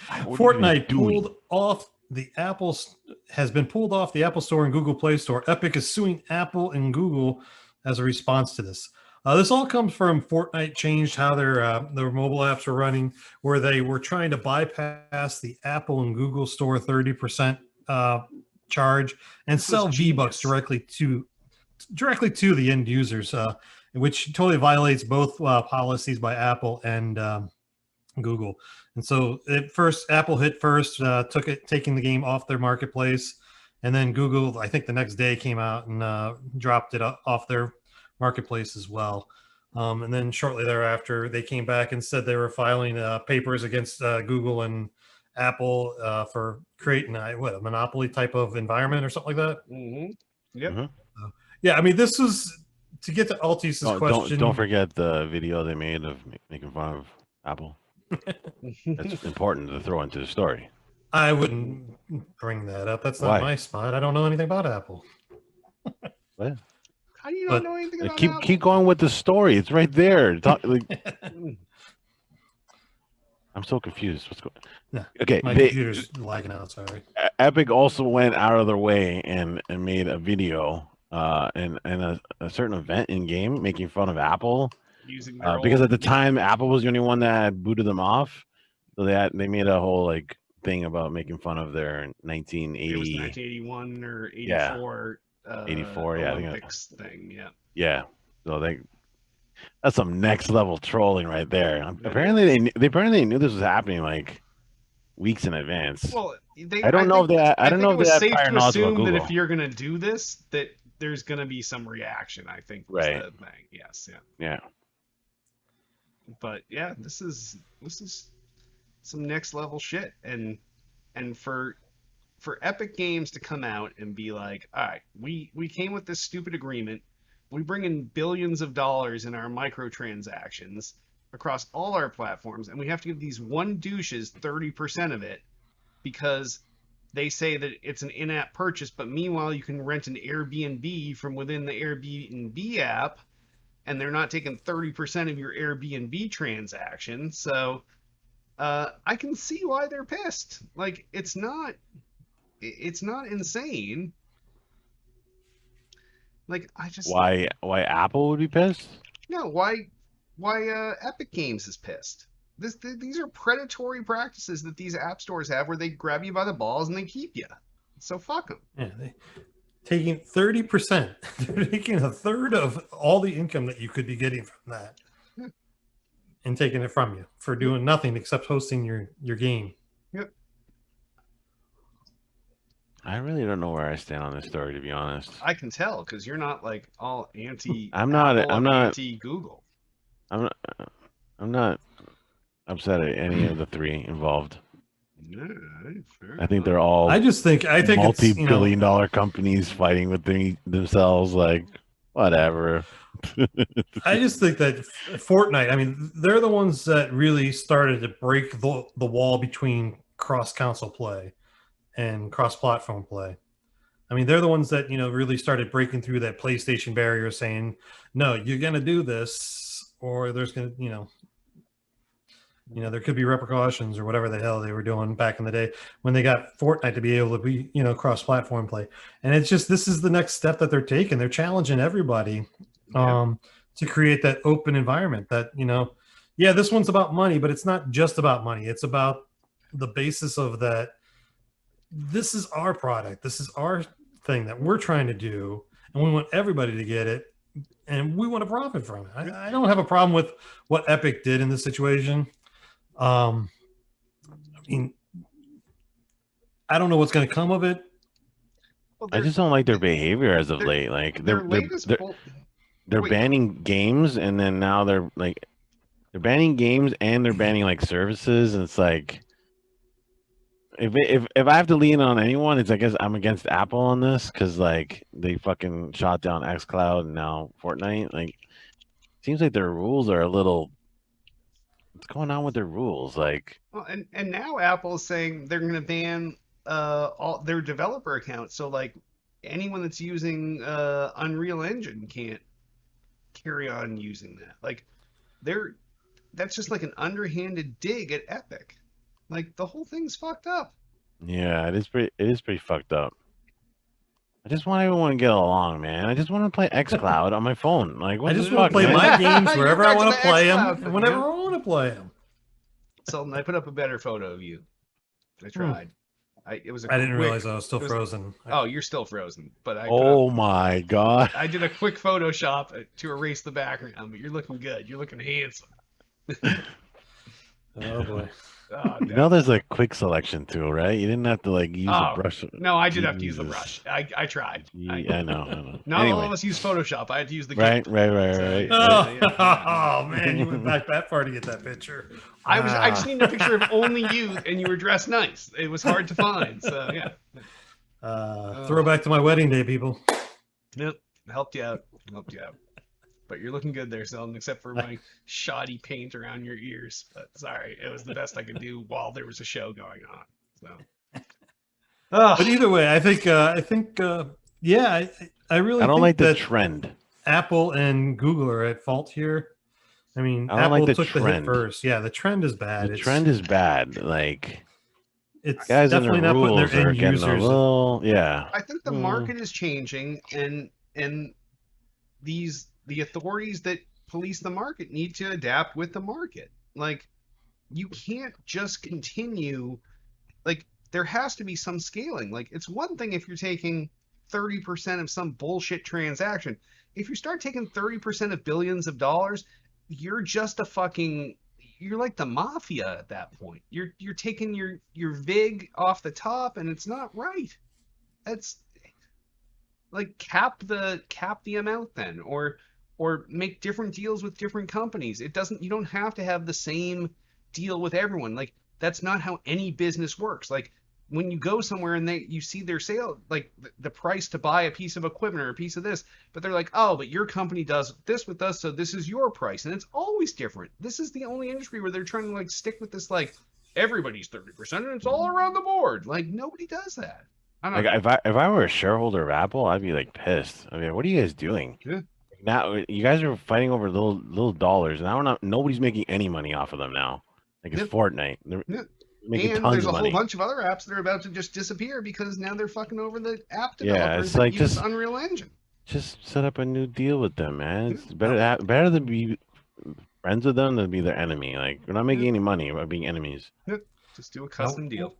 Fortnite has been pulled off the Apple Store and Google Play Store. Epic is suing Apple and Google as a response to this. This all comes from Fortnite changed how their mobile apps were running, where they were trying to bypass the Apple and Google Store 30% charge and sell V-Bucks directly to the end users, which totally violates both policies by Apple and Google. And so Apple hit first, taking the game off their marketplace, and then Google, I think the next day, came out and dropped it off their marketplace as well. And then shortly thereafter, they came back and said they were filing papers against Google and Apple for creating a monopoly type of environment or something like that. Mm-hmm. Yep. Mm-hmm. Yeah, I mean, this was to get to Altius's question. Don't forget the video they made of making fun of Apple. That's important to throw into the story. I wouldn't bring that up. That's not my spot. I don't know anything about Apple. What? How do you not know anything about Apple? Keep going with the story. It's right there. I'm so confused. What's going on? Okay, my computer's lagging out. Sorry. Epic also went out of their way and made a video and a certain event in game making fun of Apple. using their because old, at the time Apple was the only one that had booted them off, so they made a whole like thing about making fun of their 1980. It was 1981 or Yeah. 84 84. Yeah, I think Olympics thing. Yeah. yeah. So that's some next level trolling right there. It Apparently is. they apparently knew this was happening like weeks in advance. Well, I don't know if they I think it they was had safe prior to knowledge about assume that Google. if you're gonna do this, that there's gonna be some reaction. I think was Right. the thing. Yes. Yeah. Yeah. But yeah, this is some next level shit, and for Epic Games to come out and be like, all right, we came with this stupid agreement. We bring in billions of dollars in our microtransactions across all our platforms, and we have to give these one douches 30% of it because they say that it's an in-app purchase, but meanwhile you can rent an Airbnb from within the Airbnb app, and they're not taking 30% of your Airbnb transaction. So I can see why they're pissed. Like, it's not insane. Like, I just Why Apple would be pissed? no. Why Epic Games is pissed? These are predatory practices that these app stores have, where they grab you by the balls and they keep you. So fuck them. Yeah, taking 30%. They're taking a third of all the income that you could be getting from that, Yeah. and taking it from you for doing nothing except hosting your game. Yep. I really don't know where I stand on this story, to be honest. I can tell because you're not like all anti. I'm not anti Google. I'm not upset at any of the three involved. Yeah, fair I think enough. they're all I think multi-billion dollar companies fighting with themselves. Like, whatever. I just think that Fortnite, I mean, they're the ones that really started to break the wall between cross-console play and cross-platform play. I mean, they're the ones that, really started breaking through that PlayStation barrier, saying, no, you're going to do this, or there's going to, there could be repercussions or whatever the hell they were doing back in the day when they got Fortnite to be able to be, cross-platform play. And it's just, this is the next step that they're taking. They're challenging everybody to create that open environment that, yeah, this one's about money, but it's not just about money. It's about the basis of that. This is our product. This is our thing that we're trying to do. And we want everybody to get it. And we want to profit from it. I don't have a problem with what Epic did in this situation. I mean, I don't know what's going to come of it. Well, I just don't like their behavior as of late. Like, they're banning games, and then now they're banning games and they're banning like services, and it's like, if I have to lean on anyone, it's, I guess I'm against Apple on this, because like they fucking shot down xCloud and now Fortnite. Like, seems like their rules are a little. What's going on with their rules? Like, well, and now Apple is saying they're going to ban all their developer accounts. So like anyone that's using Unreal Engine can't carry on using that. Like, that's just like an underhanded dig at Epic. Like, the whole thing's fucked up. yeah, it is pretty fucked up. I just want everyone to get along, man. I just want to play xCloud on my phone. Like, what I the just want fuck, to play man? my games wherever I You're want back to to the play them, xCloud and whenever thing, I want to play them. So I put up a better photo of you. I tried. I didn't realize I was still it was- frozen. Oh, you're still frozen. But Oh my god! I did a quick Photoshop to erase the background. But you're looking good. You're looking handsome. Oh boy. Oh, You know, there's a quick selection tool, right? You didn't have to like use a brush. No, I did have to use the Jesus. brush. I tried. I know. Not Anyway. all of us use Photoshop. I had to use the Right. GIMP. Right. Oh, yeah. oh, man, you went back that far to get that picture. I just needed a picture of only you, and you were dressed nice. It was hard to find. So yeah. Throwback to my wedding day, people. Yep. Helped you out. But you're looking good there, Selden, except for my shoddy paint around your ears. But sorry, it was the best I could do while there was a show going on. So. But either way, I think, yeah, I really. I don't think like the that trend. Apple and Google are at fault here. I mean, I don't Apple like the took the hit trend. first. Yeah, the trend is bad. The trend is bad. Like, it's guys and definitely their not putting rules their are end getting a users. little. Yeah. I think the market is changing, and the authorities that police the market, need to adapt with the market. Like, you can't just continue, like, there has to be some scaling. Like, it's one thing if you're taking 30% of some bullshit transaction. If you start taking 30% of billions of dollars, you're just a fucking, you're like the mafia at that point. You're taking your vig off the top, and it's not right. That's like, cap the amount then, or make different deals with different companies. It doesn't, you don't have to have the same deal with everyone. Like, that's not how any business works. Like, when you go somewhere and you see their sale, like the price to buy a piece of equipment or a piece of this, but they're like, oh, but your company does this with us, so this is your price, and it's always different. This is the only industry where they're trying to like stick with this, like, everybody's 30% and it's all around the board. Like, nobody does that. I don't Like know. if I were a shareholder of Apple, I'd be like pissed. I mean, what are you guys doing? Yeah. Now you guys are fighting over little dollars. Now we're not. Nobody's making any money off of them now. Like it's Yep. Fortnite. They're Yep. making And tons there's a of whole money. bunch of other apps that are about to just disappear because now they're fucking over the app Yeah, developers it's that like use Unreal Engine. just set up a new deal with them, man. It's Yeah. better to be friends with them than to be their enemy. Like we're not making Yeah. any money by being enemies. Just do a custom deal.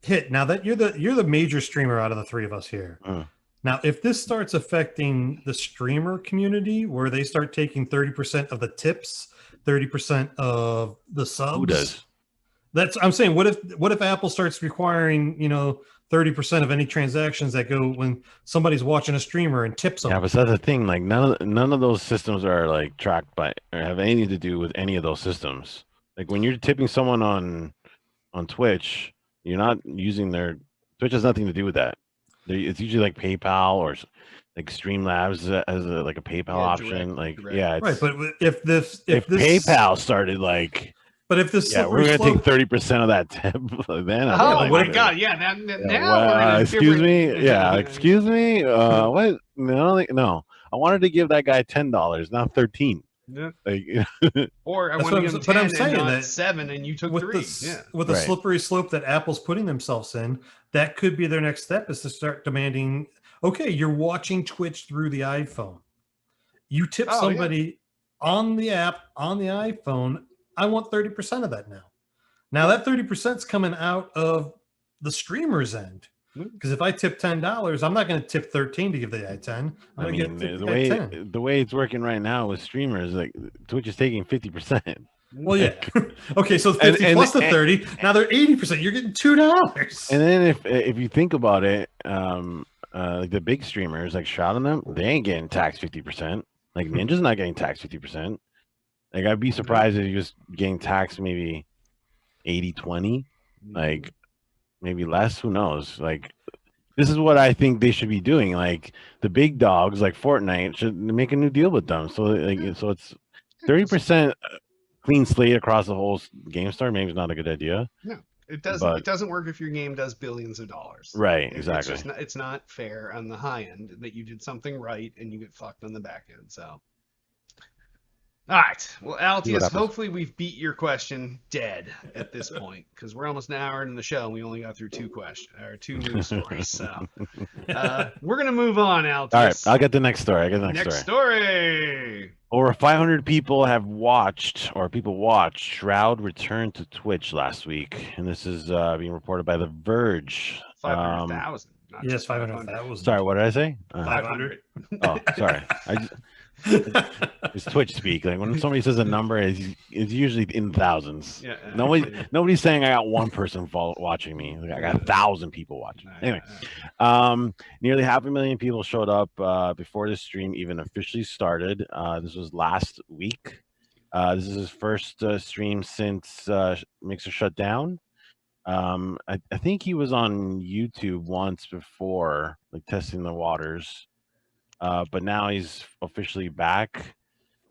Hit now that you're the major streamer out of the three of us here. Now, if this starts affecting the streamer community, where they start taking 30% of the tips, 30% of the subs, Who does? That's I'm saying. What if Apple starts requiring 30% of any transactions that go when somebody's watching a streamer and tips them? Yeah, but that's the thing. Like none of those systems are like tracked by or have anything to do with any of those systems. Like when you're tipping someone on Twitch, you're not using their Twitch has nothing to do with that. It's usually like PayPal or like Streamlabs as like a PayPal option. Like yeah, it's, right. But if this PayPal started like. But if this Yeah, we're gonna take 30% of that tip. Then oh my god, yeah. Now we're in a excuse different... me. Yeah, excuse me. What? No. I wanted to give that guy $10, not 13. Yeah. Like, or I want to give him 10 I'm saying and not that 7, and you took 3. With the slippery slope that Apple's putting themselves in, that could be their next step, is to start demanding. Okay, you're watching Twitch through the iPhone. You tip somebody on the app on the iPhone. I want 30% of that now. Now that 30% is coming out of the streamer's end. Because if I tip $10, I'm not going to tip 13 to give the guy 10. I mean, the way it's working right now with streamers, like Twitch is taking 50%. Well, yeah. Okay, so 50 plus the 30. Now they're 80%. You're getting $2. And then if you think about it, like the big streamers like Shot on them, they ain't getting taxed 50%. Like Ninja's not getting taxed 50%. Like I'd be surprised if you're just getting taxed maybe 80-20, like maybe less. Who knows? Like this is what I think they should be doing. Like the big dogs, like Fortnite, should make a new deal with them. So so it's 30% clean slate across the whole game store. Maybe it's not a good idea. No, it doesn't. It doesn't work if your game does billions of dollars. Right. Exactly. It's not fair on the high end that you did something right and you get fucked on the back end. So. All right. Well, Altius, hopefully we've beat your question dead at this point, because we're almost an hour into the show and we only got through 2 news stories. So we're gonna move on, Altius. All right, I'll get the next story. Next story. Over 500 people have watched, or people watched, Shroud return to Twitch last week, and this is being reported by The Verge. 500,000. Yes, 500,000. Sorry, what did I say? 500. Oh, sorry. It's Twitch speak. Like when somebody says a number, it's usually in thousands. Yeah. Nobody's saying I got one person watching me. Like, I got 1,000 people watching. Anyway, nearly 500,000 people showed up before the stream even officially started. This was last week. This is his first stream since Mixer shut down. I think he was on YouTube once before, like testing the waters. But now he's officially back.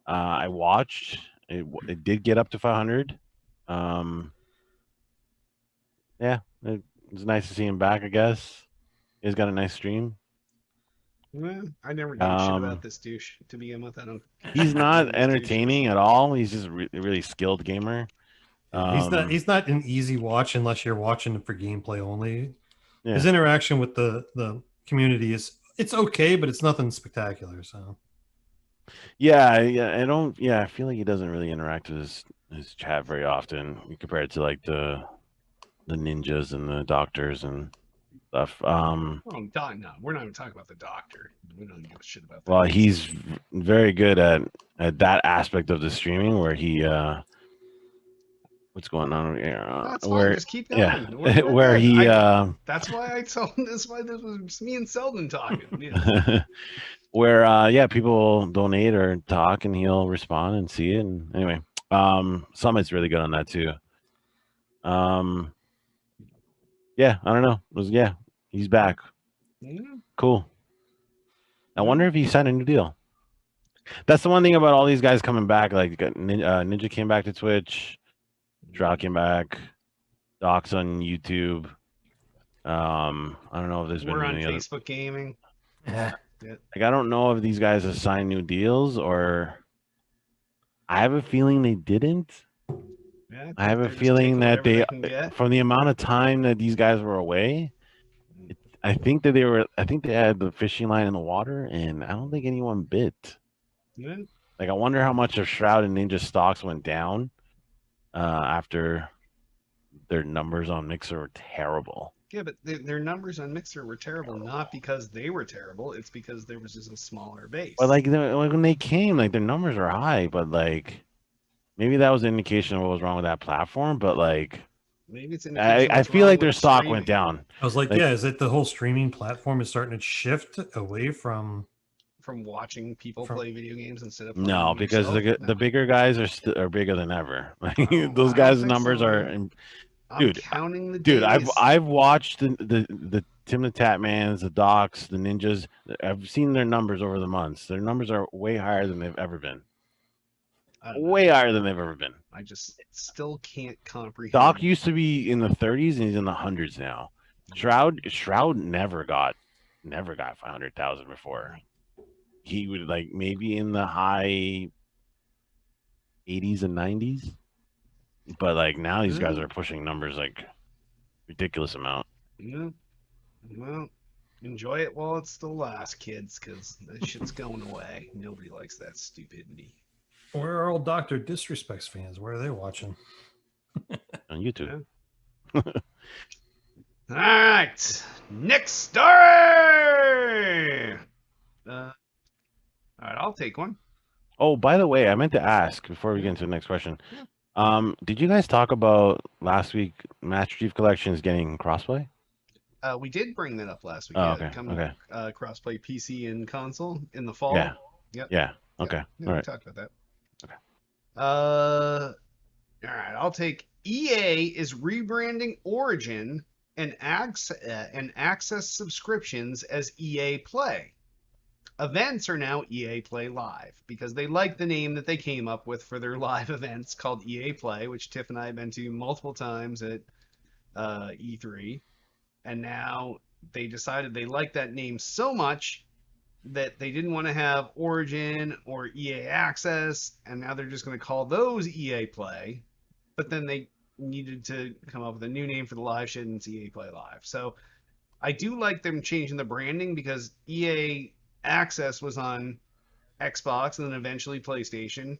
I watched. It did get up to 500. Yeah, it was nice to see him back, I guess. He's got a nice stream. Well, I never gave a shit about this douche to begin with. He's not entertaining at all. He's just a really skilled gamer. He's not an easy watch unless you're watching him for gameplay only. Yeah. His interaction with the community it's okay, but it's nothing spectacular. So Yeah, I don't. Yeah, I feel like he doesn't really interact with his chat very often compared to like the ninjas and the doctors and stuff. Oh, no, we're not even talking about the doctor. We don't give a shit about that. Well, he's very good at that aspect of the streaming where he what's going on here? That's fine. Where Just keep yeah, going. We're where good. he That's why I told. That's why this was me and Selden talking. Yeah. where yeah, people donate or talk and he'll respond and see it. And anyway, Summit's really good on that too. Um, yeah, I don't know. Yeah, he's back. Yeah. Cool. I Yeah. wonder if he signed a new deal. That's the one thing about all these guys coming back. Like Ninja came back to Twitch, Shroud came back, Doc's on YouTube. I don't know if there's been We're on any other. Facebook gaming. Yeah. Like I don't know if these guys have signed new deals or. I have a feeling they didn't. Yeah, I have a they're just feeling taking that whatever they can get. from the amount of time that these guys were away, I think that I think they had the fishing line in the water, and I don't think anyone bit. Yeah. Like, I wonder how much of Shroud and Ninja stocks went down after their numbers on Mixer were terrible. Yeah, but their numbers on Mixer were terrible, not because they were terrible. It's because there was just a smaller base. But like when they came, like their numbers were high, but like maybe that was an indication of what was wrong with that platform. But like maybe it's an indication I what's feel wrong like with their stock streaming. went down. I was like, yeah, is it the whole streaming platform is starting to shift away from watching people play video games instead of playing No, them because yourself? the bigger guys are bigger than ever. Like Oh, those I don't guys' think numbers so, are, man. I'm dude. counting the Dude, days. I've watched the Tim the Tatmans, the Docs, the Ninjas. I've seen their numbers over the months. Their numbers are way higher than they've ever been. Way higher than they've ever been. I just still can't comprehend. Doc used to be in the 30s and he's in the hundreds now. Shroud never got 500,000 before. He would like maybe in the high 80s and 90s. But like now these guys are pushing numbers like ridiculous amount. Yeah. Well, enjoy it while it still lasts, kids, because that shit's going away. Nobody likes that stupidity. where are all Dr. Disrespects fans? Where are they watching? On YouTube. Yeah. All right. Next story. All right, I'll take one. Oh, by the way, I meant to ask before we get into the next question. Did you guys talk about last week Master Chief Collections getting crossplay? We did bring that up last week. Oh, yeah, okay. coming crossplay PC and console in the fall. Yeah. Yep. Yeah. Okay. Yeah, All we right. talked about that. Okay. All right, I'll take EA is rebranding Origin and access subscriptions as EA Play. Events are now EA Play Live because they like the name that they came up with for their live events called EA Play, which Tiff and I have been to multiple times at E3. And now they decided they liked that name so much that they didn't want to have Origin or EA Access, and now they're just going to call those EA Play. But then they needed to come up with a new name for the live shit, and it's EA Play Live. So I do like them changing the branding because EA Access was on Xbox and then eventually PlayStation.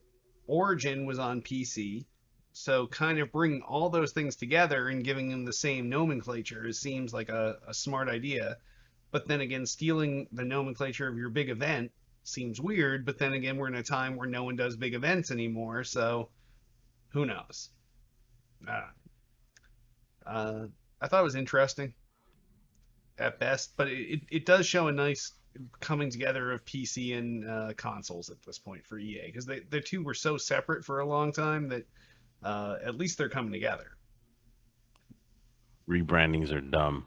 Origin was on PC. So kind of bringing all those things together and giving them the same nomenclature seems like a smart idea. But then again, stealing the nomenclature of your big event seems weird. But then again, we're in a time where no one does big events anymore. So who knows? I thought it was interesting at best, but it does show a nice coming together of PC and consoles at this point for EA because the two were so separate for a long time that at least they're coming together. Rebrandings are dumb.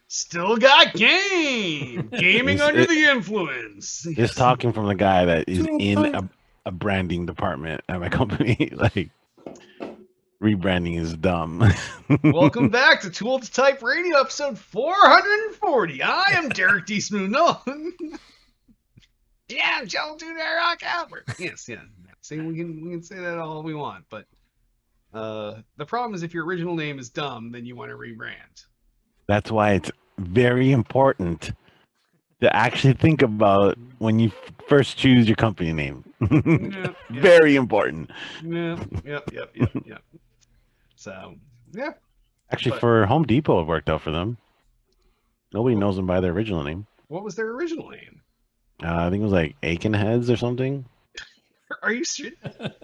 Still got gaming under the influence. Just talking from the guy that is in a branding department at my company, like rebranding is dumb. Welcome back to Tool to Type Radio, episode 440. I am Derek D. Smooth. No. Yeah, I'm Joe Tudor Rock Albert. Yes, yeah. See, we can say that all we want, but the problem is if your original name is dumb, then you want to rebrand. That's why it's very important to actually think about when you first choose your company name. Yeah, Very important. yeah, yep. So yeah, Actually, but for Home Depot, it worked out for them. Nobody knows them by their original name. what was their original name? I think it was like Aiken Heads or something. Are you serious?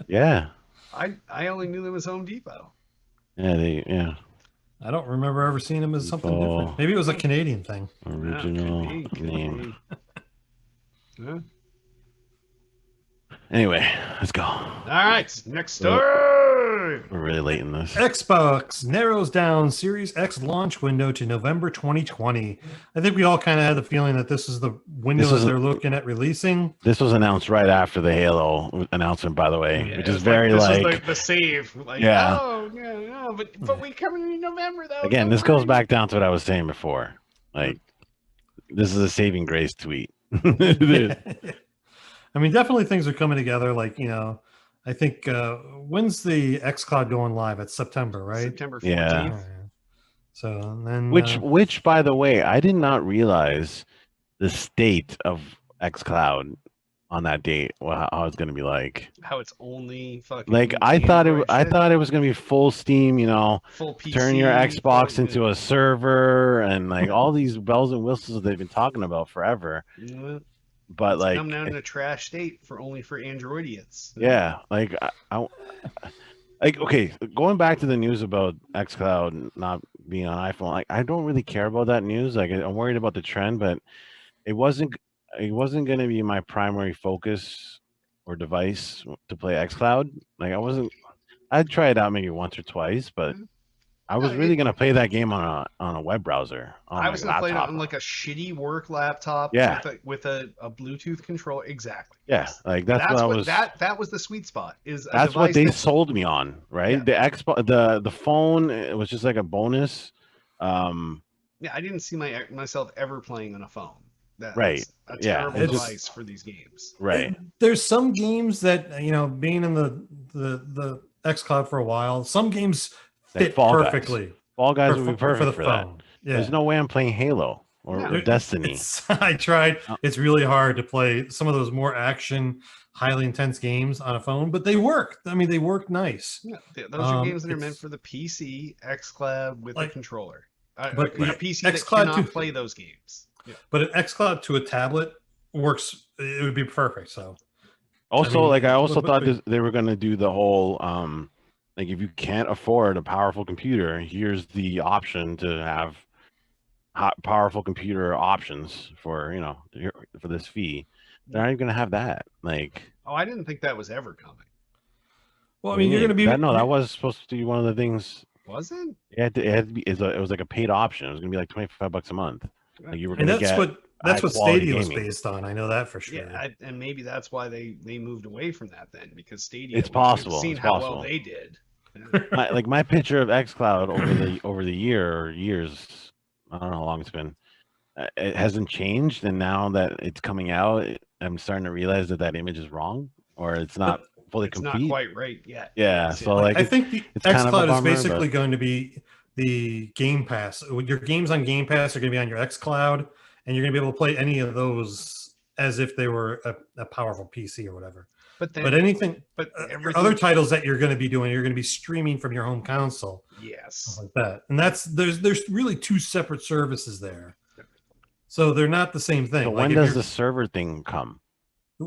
Yeah. I only knew them as Home Depot. Yeah. I don't remember ever seeing him as something Depot. different. Maybe it was a Canadian thing. Original Could name. be. Huh? Anyway, let's go. All right, next story. We're really late in this. Xbox narrows down Series X launch window to November 2020. I think we all kind of had the feeling that this is the window that they're looking at releasing. This was announced right after the Halo announcement, by the way, which is very this like is the save. Like, yeah. Oh no, but we coming in November though. Again, this goes back down to what I was saying before. Like, this is a saving grace tweet. I mean, definitely things are coming together. Like, I think when's the xCloud going live? It's September, right? September 14th. Yeah. So and then which by the way, I did not realize the state of xCloud on that date. How it's going to be like. How it's only fucking. Like I thought it was going to be full steam. Full PC, turn your Xbox into a server and like all these bells and whistles they've been talking about forever. Yeah. But it's like come down in a trash state for Androidians. Yeah, like like okay, going back to the news about xCloud not being on iPhone, like I don't really care about that news. Like I'm worried about the trend, but it wasn't going to be my primary focus or device to play xCloud. Like I'd try it out maybe once or twice, but I was really going to play that game on a web browser. I was going to play it on like a shitty work laptop with a Bluetooth controller. Exactly. Yeah, like that's what I was. That was the sweet spot. That's what they sold me on, right? Yeah. The phone, it was just like a bonus. Yeah, I didn't see myself ever playing on a phone. Right. A terrible device for these games. Right. There's some games that being in the xCloud for a while, some games fit perfectly. Fall Guys would be perfect for that. Yeah. There's no way I'm playing Halo or Destiny. I tried. It's really hard to play some of those more action, highly intense games on a phone, but they work. I mean, they work nice. Yeah, those are games that are meant for the PC xCloud with a controller. But a PC that cannot play those games. Yeah. But an xCloud to a tablet works. It would be perfect. So. Also, I also thought they were going to do the whole like if you can't afford a powerful computer, here's the option to have powerful computer options for for this fee. They're not even going to have that. Like, I didn't think that was ever coming. Well, I mean, you're going to be that was supposed to be one of the things. Was it? It had to be. It was like a paid option. It was going to be like $25 a month. Like you were going to get. That's what Stadia was based on. I know that for sure. Yeah, and maybe that's why they moved away from that then, because Stadia. It's possible. Seen how well they did. my picture of xCloud over the years, I don't know how long it's been. It hasn't changed, and now that it's coming out, I'm starting to realize that image is wrong, or it's not fully complete. It's not quite right yet. Yeah, so like I think the xCloud is basically going to be the Game Pass. Your games on Game Pass are going to be on your xCloud, and you're going to be able to play any of those as if they were a powerful PC or whatever. But other titles that you're going to be doing, you're going to be streaming from your home console. Yes, like that, and there's really two separate services there, so they're not the same thing. So when does the server thing come?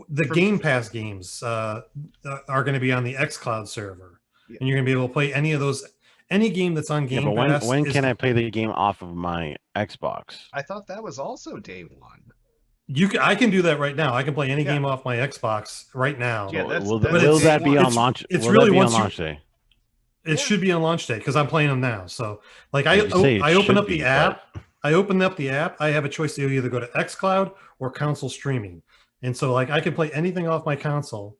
The Game Pass games are going to be on the xCloud server, and you're going to be able to play any game that's on Game Pass. When can I play the game off of my Xbox? I thought that was also day one. I can do that right now. I can play any game off my Xbox right now. Yeah, will that be on launch? It's really on launch day. It should be on launch day because I'm playing them now. So, like, I open up the app. I open up the app. I have a choice to either go to xCloud or console streaming, and so like I can play anything off my console,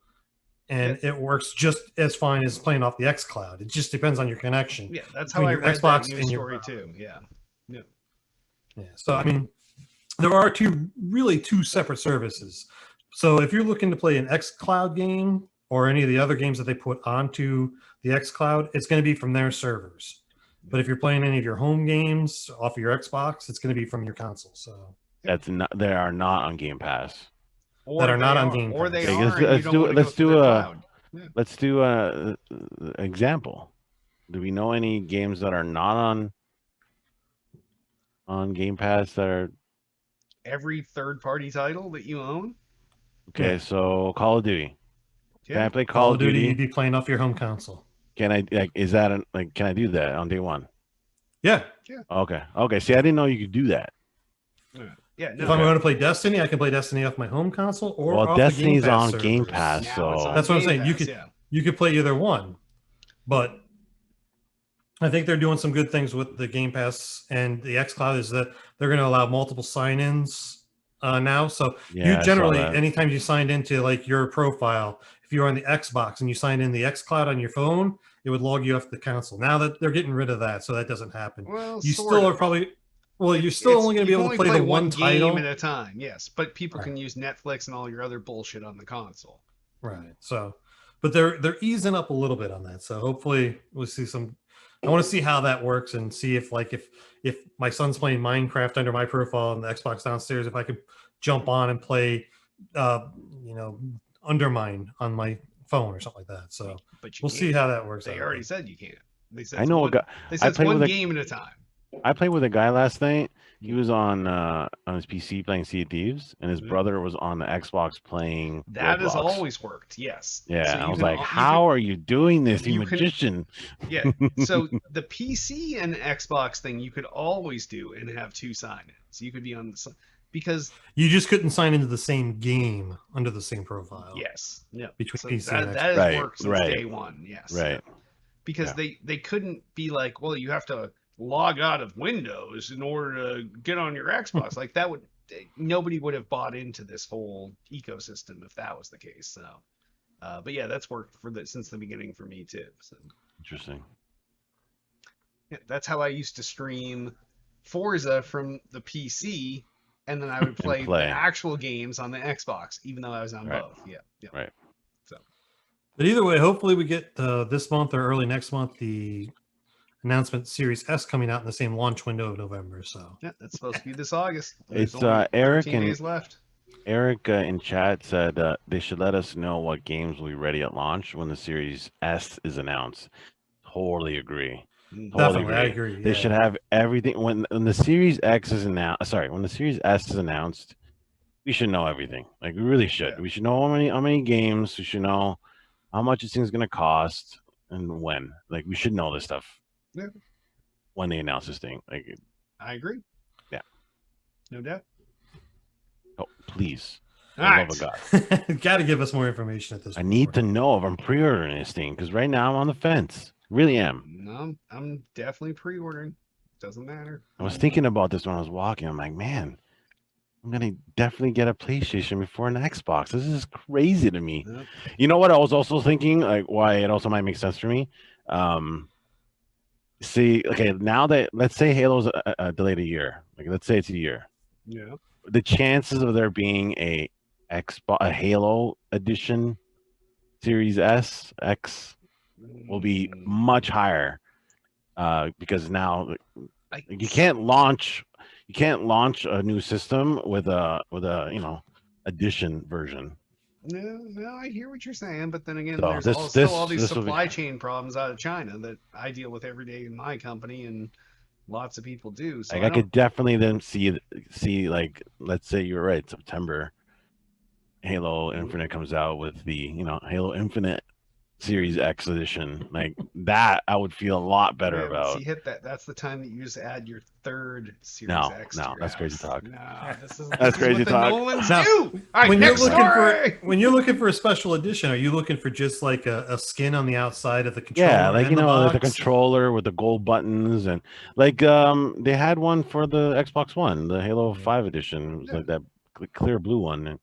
and it works just as fine as playing off the xCloud. It just depends on your connection. Yeah, that's how I read Xbox that news story too. Yeah. So I mean, there are two separate services. So if you're looking to play an xCloud game or any of the other games that they put onto the xCloud, it's going to be from their servers. But if you're playing any of your home games off of your Xbox, it's going to be from your console. So They are not on Game Pass. Or That are they not on are, Game or they Pass. Okay, are, and you don't want to go through the cloud. Yeah. let's do a example. Do we know any games that are not on Game Pass that are Every third-party title that you own. okay? Yeah. So Call of Duty. Can Yeah. I play Call of Duty, you'd be playing off your home console. Can I like? Is that like? Can I do that on day one? Yeah. Okay. Okay. See, I didn't know you could do that. Yeah. No. If I'm going to play Destiny, I can play Destiny off my home console or Well, off Destiny's the Game Pass on Game servers. Pass, Now it's so on That's what I'm Game saying. Pass, You could play either one, but I think they're doing some good things with the Game Pass and the xCloud. Is that they're going to allow multiple sign-ins now. So yeah, you generally, anytime you signed into like your profile, if you're on the Xbox and you signed in the xCloud on your phone, it would log you off the console. Now that they're getting rid of that, so that doesn't happen. Well, You sort still of. are probably you're still only going to be able to play the one title game at a time. Yes, but people Right. can use Netflix and all your other bullshit on the console. Right. So, but they're easing up a little bit on that. So hopefully we'll see some. I want to see how that works and see if if my son's playing Minecraft under my profile on the Xbox downstairs, if I could jump on and play, Undermine on my phone or something like that. So But we'll see how that works. They already said you can't. They said I know a guy. They said it's one game at a time. I played with a guy last night. He was on his PC playing Sea of Thieves, and his Mhm. brother was on the Xbox playing. That has Roblox. always worked. Yes. Yeah, So I you was can like, al- "How are you doing this, you you can- magician?" Yeah. So the PC and Xbox thing you could always do and have two sign-ins. You could be on the because You just couldn't sign into the same game under the same profile. yes, yeah. Between So PC that and has Right, worked since right. day one. Yes. Right. Because they couldn't be like, well, you have to log out of Windows in order to get on your Xbox. Like that would nobody would have bought into this whole ecosystem if that was the case. So, but yeah, that's worked since the beginning for me too. So Interesting. yeah, that's how I used to stream Forza from the PC, and then I would play the actual games on the Xbox, even though I was on both. Yeah, yeah. Right. So, But either way, hopefully we get this month or early next month the announcement Series S coming out in the same launch window of November. So yeah, that's supposed to be this August. There's It's only Eric 13 and days left. Eric in chat said they should let us know what games will be ready at launch when the Series S is announced. Totally agree. definitely, I agree. They should have everything when the Series X is announced. Sorry, when the Series S is announced, we should know everything. Like we really should. Yeah. We should know how many games. We should know how much this thing's gonna cost and when. Like we should know this stuff. Yeah. When they announce this thing, like I agree. Yeah. No doubt. oh please, All I right. love a God. Got to give us more information at this I point. need to know if I'm pre-ordering this thing because right now I'm on the fence. Really am. No, I'm definitely pre-ordering. Doesn't matter. I was thinking about this when I was walking. I'm like, man, I'm gonna definitely get a PlayStation before an Xbox. This is crazy to me. Yep. You know what? I was also thinking, like, why it also might make sense for me. See, okay, now that let's say Halo's delayed a year. Like, let's say it's a year. Yeah. The chances of there being a Halo edition, Series S, X, will be much higher because now you can't launch a new system with a edition version. No, I hear what you're saying, but then again, So there's still all these this will be- supply chain problems out of China that I deal with every day in my company, and lots of people do. So Like I could definitely then see like, let's say you're right, September, Halo Infinite comes out with the Halo Infinite Series X edition. Like that I would feel a lot better about. See, hit that. That's the time that you just add your third Series No, X. no, to your that's house. crazy talk. No, That's crazy what the talk. Nolans Now, do. All right, when next story. when you're looking for a special edition, are you looking for just like a skin on the outside of the controller? Yeah, like and the like the box? controller with the gold buttons and like they had one for the Xbox One, the Halo 5 edition. It was like that clear blue one, and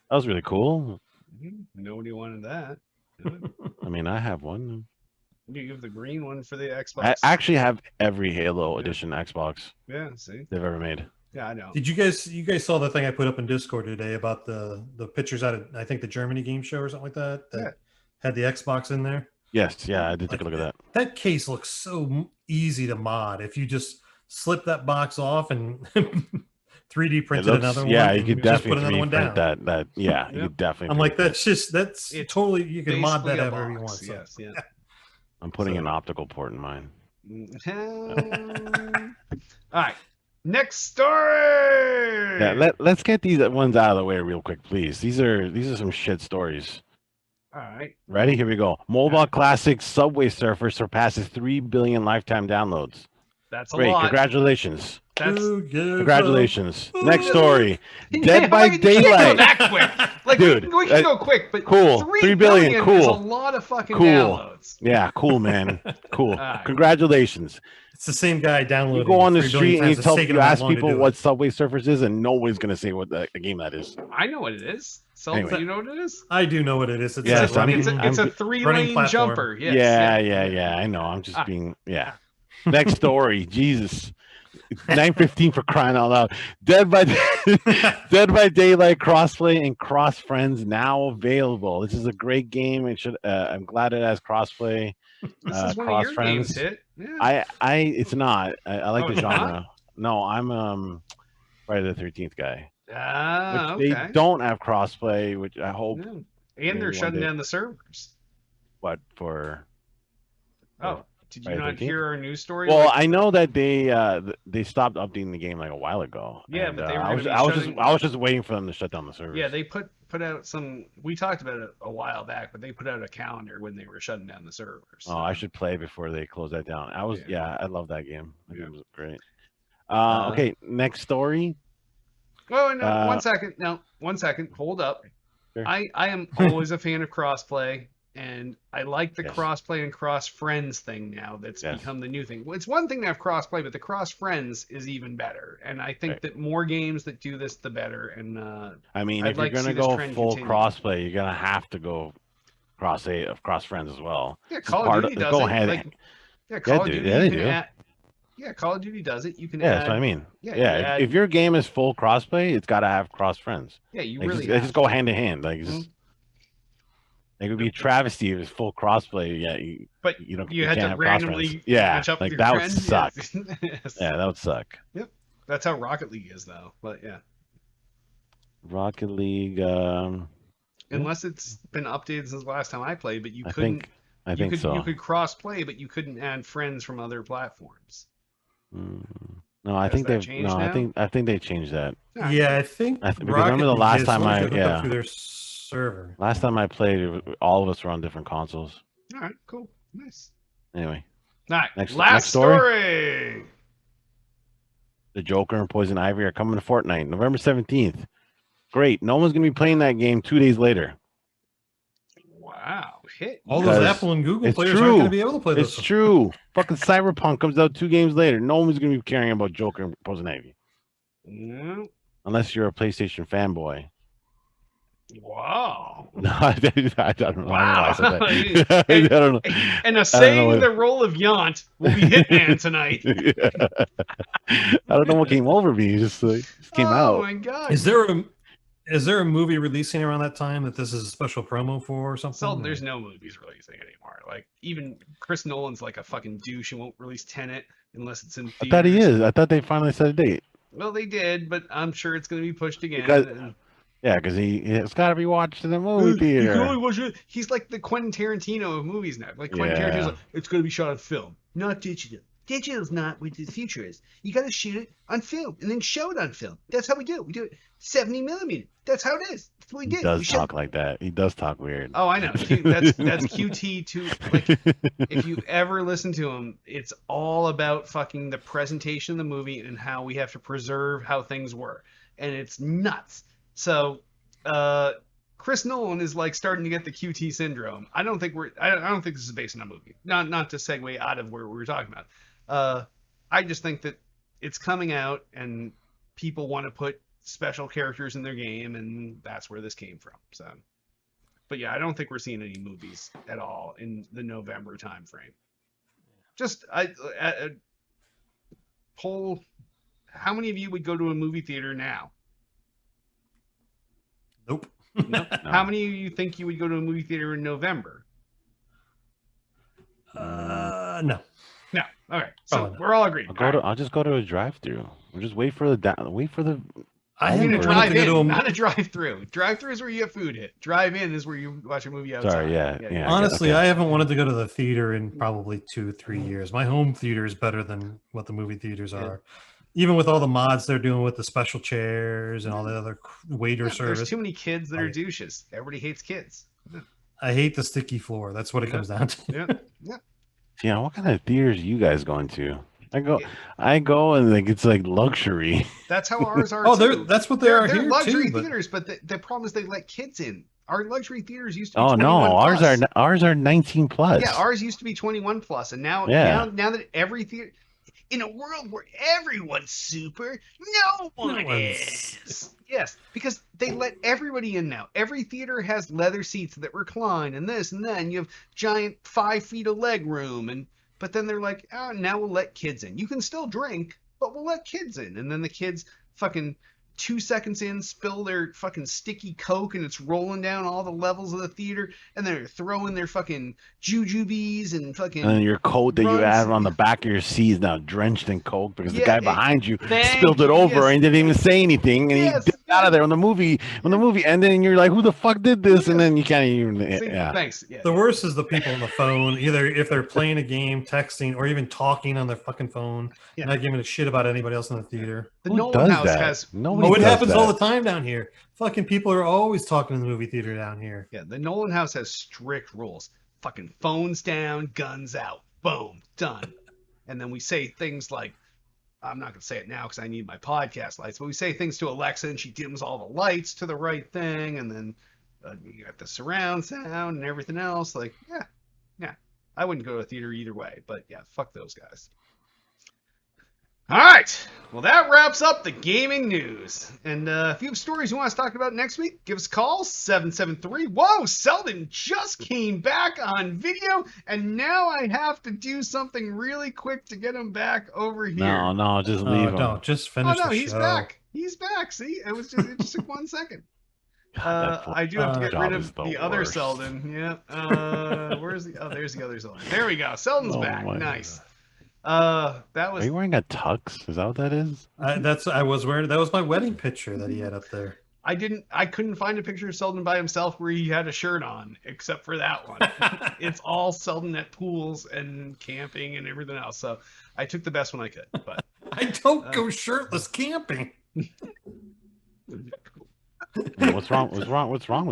that was really cool. Nobody wanted that. I mean, I have one. You give the green one for the Xbox. I actually have every Halo edition Xbox Yeah, see. they've ever made. Yeah, I know. Did you guys saw the thing I put up in Discord today about the pictures out of I think the Germany game show or something like that had the Xbox in there? Yes, yeah, I did take a look at that. That case looks so easy to mod. If you just slip that box off and 3D printed another one. Yeah, you and could just put definitely another one 3D print down. that. Yeah, you Yep. could definitely. I'm like, 3D print. that's It's totally, you can mod basically that a however you box. want. So. Yes, yeah. I'm putting an So- optical port in mine. All right. Next story. Yeah, let's get these ones out of the way real quick, please. These are some shit stories. All right. Ready? Here we go. Mobile classic Subway Surfer surpasses 3 billion lifetime downloads. That's a Great, lot. congratulations. That's Congratulations. Next story. Yeah, Dead by you can't go Daylight. that quick. Like Dude, we can go quick, but cool. 3 billion is a cool. lot of fucking Cool. downloads. Yeah, cool, man. Cool. right. Congratulations. It's the same guy downloading. You go on the 3 billion street and times. It's taken him that ask long to people do what it. Subway Surfers is, and nobody's gonna say what the game that is. I know what it is. So Anyway. you know what it is? I do know what it is. It's Yes, a running, It's a running 3-lane platform. jumper. Yes, Yeah. I know. I'm just being Next story. Jesus. 9:15 for crying out loud. Dead by Daylight crossplay and cross friends now available. This is a great game. It should. I'm glad it has crossplay. This is one cross of your friends. games, Hit. Yeah. It's not. I like Oh, the it's not? genre. No, I'm Friday the 13th guy. Which Okay. they don't have crossplay, which I hope. Yeah. And maybe they're one shutting day. down the servers. What for? Oh, did you Friday the not 13th? hear our news story? Well, Like- I know that they stopped updating the game like a while ago. Yeah, and, but they were I was gonna be shutting- I was just waiting for them to shut down the servers. yeah, they put out some. We talked about it a while back, but they put out a calendar when they were shutting down the servers. Oh, I should play before they close that down. I love that game. That game was great. Okay, next story. Oh, no, 1 second. No, 1 second. Hold up. Sure. I am always a fan of crossplay, and I like the Yes. crossplay and cross friends thing now. That's Yes. become the new thing. Well, it's one thing to have crossplay, but the cross friends is even better. And I think Right. that more games that do this, the better. And I mean, I'd if like to you're see gonna this go trend full continue. crossplay, you're gonna have to go cross friends as well. yeah, It's Call part of Duty does go it. ahead. Like, yeah, Call of dude, Duty. yeah, you they can do. add- yeah, Call of Duty does it. You can Yeah, add. that's what I mean. Yeah, Yeah, you add- if your game is full crossplay, it's gotta have cross friends. Yeah, you Like, really they have just to. go hand in hand. Like, just, it would be a travesty if it's full crossplay. Yeah, But you know, you had can't to have cross randomly friends. Yeah, match up like with your that would friend. suck. Yes. Yeah, that would suck. That's how Rocket League is, though. But yeah, Rocket League. unless it's been updated since the last time I played, but you I couldn't. think so. You could cross play, but you couldn't add friends from other platforms. No, I Has think that they've. changed No, now? I think they changed that. Yeah, I think. Because Rocket remember the League last is, time as long as I- you're hooked up yeah. through their server. Last time I played, all of us were on different consoles. All right, cool, nice. Anyway, All right, Next last story? story. the Joker and Poison Ivy are coming to Fortnite, November 17th. Great. No one's gonna be playing that game 2 days later. Wow, hit. All those Because Apple and Google it's players aren't true. going to be able to play It's this. true. Fucking Cyberpunk comes out 2 games later. No one's gonna be caring about Joker and Poison Ivy Yeah. unless you're a PlayStation fanboy. Wow. No, I don't know. Wow. I don't know why I said that. I don't know. And know saying what- the role of Yant will be Hitman tonight. I don't know what came over me. It just came Oh out. my god. Is there a movie releasing around that time that this is a special promo for or something? Seldom, there's no movies releasing anymore. Like even Chris Nolan's like a fucking douche and won't release Tenet unless it's in I theaters. thought he is. I thought they finally set a date. Well, they did, but I'm sure it's going to be pushed again. Because- and- Yeah, because it's got to be watched in the You movie can only theater. watch it. He's like the Quentin Tarantino of movies now. Like Quentin Yeah. Tarantino's like, it's going to be shot on film, not digital. Digital's not what the future is. You got to shoot it on film and then show it on film. That's how we do it. We do it 70 millimeter. That's how it is. That's what we He do. does We show- talk like that. He does talk weird. Oh, I know. That's QT too. Like, if you ever listen to him, it's all about fucking the presentation of the movie and how we have to preserve how things were, and it's nuts. So, Chris Nolan is like starting to get the QT syndrome. I don't think this is based on a movie. Not to segue out of where we were talking about. I just think that it's coming out and people want to put special characters in their game, and that's where this came from. So, but yeah, I don't think we're seeing any movies at all in the November time frame. Just poll, how many of you would go to a movie theater now? Nope. No. How many of you think you would go to a movie theater in November? No. No. All right. So Probably not. we're all agreed. I'll just go to a drive-through. We'll just wait for the. I I mean, a haven't wanted to go to drive-in, a not a drive-through. Drive-through is where you get food hit. Drive-in is where you watch a movie outside. Sorry, yeah. Honestly, okay. I haven't wanted to go to the theater in probably 2-3 years. My home theater is better than what the movie theaters are. Even with all the mods they're doing with the special chairs and all the other waiter service. There's too many kids that are douches. Everybody hates kids. I hate the sticky floor. That's what it comes down to. Yeah. Yeah, what kind of theaters are you guys going to? I go and it's like luxury. That's how ours are. Oh, that's what they are They're here luxury too. theaters, but the problem is they let kids in. Our luxury theaters used to be Oh 21 no, plus. ours are 19 plus. Yeah, ours used to be 21 plus, and now that every theater, in a world where everyone's super, no one is. Yes, because they let everybody in now. Every theater has leather seats that recline, and this and that. And you have giant 5 feet of leg room, but then they're like, oh, now we'll let kids in. You can still drink, but we'll let kids in. And then the kids fucking 2 seconds in spill their fucking sticky Coke and it's rolling down all the levels of the theater, and they're throwing their fucking jujubes and fucking. And your coat that you have on the back of your seat is now drenched in Coke because the guy behind you spilled it over and didn't even say anything, and he dipped out of there when the movie ended, and you're like, who the fuck did this? And then you can't even. Thanks. Yeah. The worst is the people on the phone, either if they're playing a game, texting, or even talking on their fucking phone, not giving a shit about anybody else in the theater. The Nolan House has. It happens all the time down here. Fucking people are always talking in the movie theater down here. Yeah, the Nolan House has strict rules. Fucking phones down, guns out. Boom, done. And then we say things like, I'm not going to say it now because I need my podcast lights, but we say things to Alexa and she dims all the lights to the right thing, and then you got the surround sound and everything else. Like, yeah. I wouldn't go to a theater either way, but yeah, fuck those guys. All right. Well, that wraps up the gaming news. And if you have stories you want us to talk about next week, give us a call, 773. Whoa, Selden just came back on video, and now I have to do something really quick to get him back over here. No, just leave him. Don't, just finish the show. He's back. He's back. See, it just took 1 second. I do have to get rid of the other Selden. Yeah. Where's the? Oh, there's the other Selden. There we go. Selden's back. Nice. Are you wearing a tux? Is that what that is? I was wearing. That was my wedding picture that he had up there. I couldn't find a picture of Selden by himself where he had a shirt on, except for that one. It's all Selden at pools and camping and everything else. So I took the best one I could. But I don't go shirtless camping. What's wrong with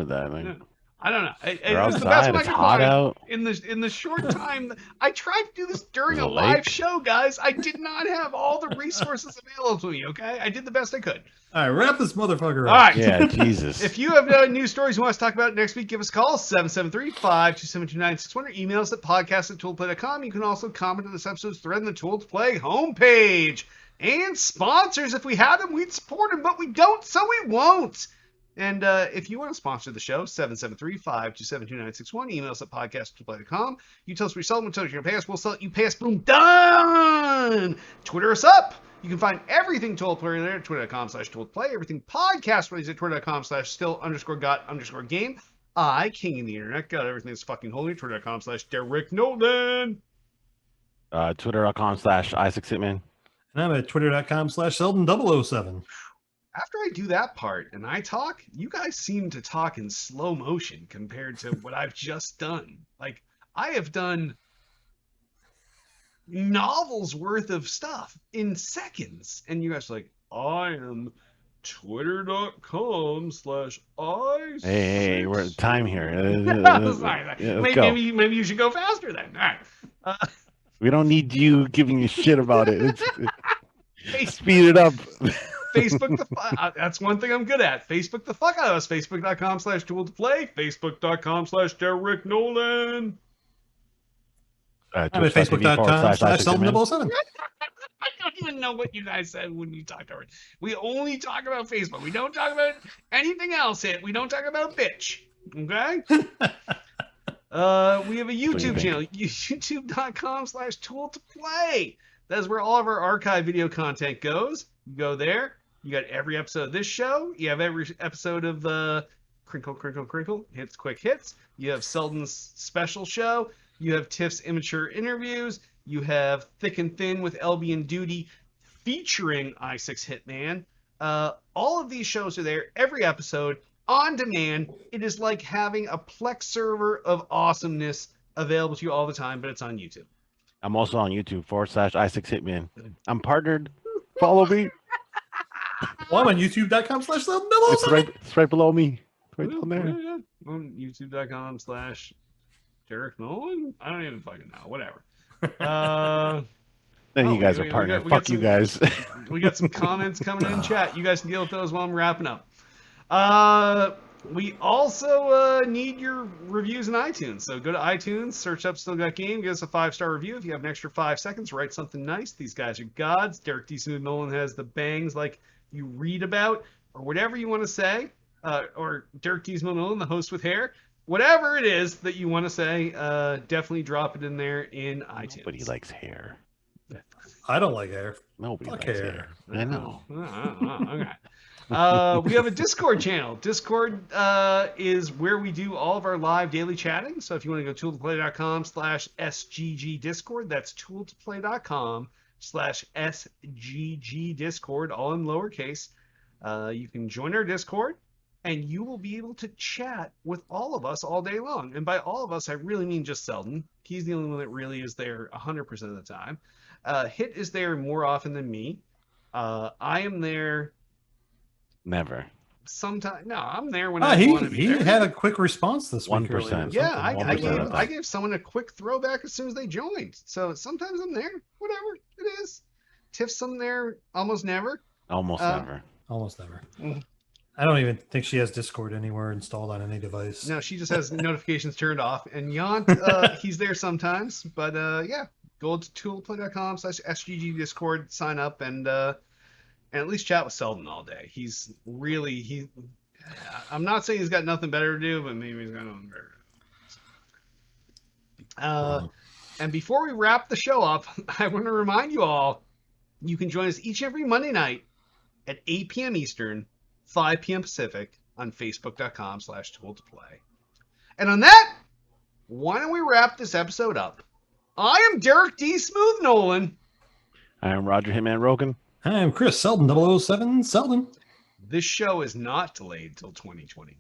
that? I don't know. It was the best one I it's could hot find. out. In the short time, I tried to do this during a live show, guys. I did not have all the resources available to me. Okay, I did the best I could. All right, wrap this motherfucker up. All right, yeah, Jesus. If you have news stories you want us to talk about next week, give us a call 773-527-2961 or email us at podcast@tooltoplay.com. You can also comment on this episode's thread on the Tool to Play homepage. And sponsors, if we had them, we'd support them, but we don't, so we won't. And if you want to sponsor the show, 773-527-2961. Email us at podcast@tooltoplay.com. You tell us what you're selling, we'll tell you you're going to pay us. We'll sell it, you pay us, boom, done! Twitter us up. You can find everything Toolplay there at twitter.com/toolplay. Everything podcast related at twitter.com/still_got_game. I, king of the internet, got everything that's fucking holy. Twitter.com/Derek Nolan. Twitter.com/Isaac Sitman. And I'm at twitter.com/Selden007. After I do that part and I talk, you guys seem to talk in slow motion compared to what I've just done. Like, I have done novels worth of stuff in seconds. And you guys are like, I am twitter.com/I. Hey, we're at time here. Maybe you should go faster then. All right. We don't need you giving a shit about it. Speed it up. Facebook that's one thing I'm good at. Facebook the fuck out of us. Facebook.com/tool-to-play. Facebook.com/Derek Nolan. I'm at Facebook.com/Selden007. I don't even know what you guys said when you talked about it. We only talk about Facebook. We don't talk about anything else. We don't talk about bitch. Okay? We have a YouTube channel. YouTube.com/tool-to-play. That's where all of our archive video content goes. You go there. You got every episode of this show. You have every episode of Crinkle, Crinkle, Crinkle, Quick Hits. You have Selden's special show. You have Tiff's immature interviews. You have Thick and Thin with LB and Duty featuring I6 Hitman. All of these shows are there, every episode, on demand. It is like having a Plex server of awesomeness available to you all the time, but it's on YouTube. I'm also on YouTube /I6Hitman. I'm partnered. Follow me. Well, I'm on youtube.com/Sheldon. It's right below me. It's right down there. Yeah. On youtube.com/Derek Nolan? I don't even fucking know. Whatever. Then you guys are partnered. Fuck you guys. We got some comments coming in chat. You guys can deal with those while I'm wrapping up. We also need your reviews in iTunes. So go to iTunes, search up Still Got Game, give us a 5-star review. If you have an extra 5 seconds, write something nice. These guys are gods. Derek D. Smooth Nolan has the bangs like you read about, or whatever you want to say. Or Derek D. Smooth Nolan, the host with hair. Whatever it is that you want to say, definitely drop it in there in iTunes. Nobody likes hair. I don't like hair. Nobody Fuck likes hair. hair. I know. Okay. We have a Discord channel. Discord is where we do all of our live daily chatting. So if you want to go tooltoplay.com/SGG Discord, that's tooltoplay.com/SGG Discord, all in lowercase. You can join our Discord, and you will be able to chat with all of us all day long. And by all of us, I really mean just Selden. He's the only one that really is there 100% of the time. Hit is there more often than me. I am there. Never. Sometimes. No, I'm there when I want to be he there. had a quick response this week. 1%. Yeah, I gave gave someone a quick throwback as soon as they joined. So sometimes I'm there. Whatever it is. Tiff's I'm there almost never. Almost never. Almost never. Mm. I don't even think she has Discord anywhere installed on any device. No, she just has notifications turned off. And Yant, he's there sometimes. But yeah, go to tooltoplay.com/SGG Discord, sign up, and at least chat with Selden all day. He's really I'm not saying he's got nothing better to do, but maybe he's got nothing better to do. And before we wrap the show up, I want to remind you all, you can join us each and every Monday night at 8 p.m. Eastern, 5 p.m. Pacific on Facebook.com/tooltoplay. And on that, why don't we wrap this episode up? I am Derek D. Smooth Nolan. I am Roger Hitman Rogan. I'm Chris Selden, 007 Selden. This show is not delayed till 2021.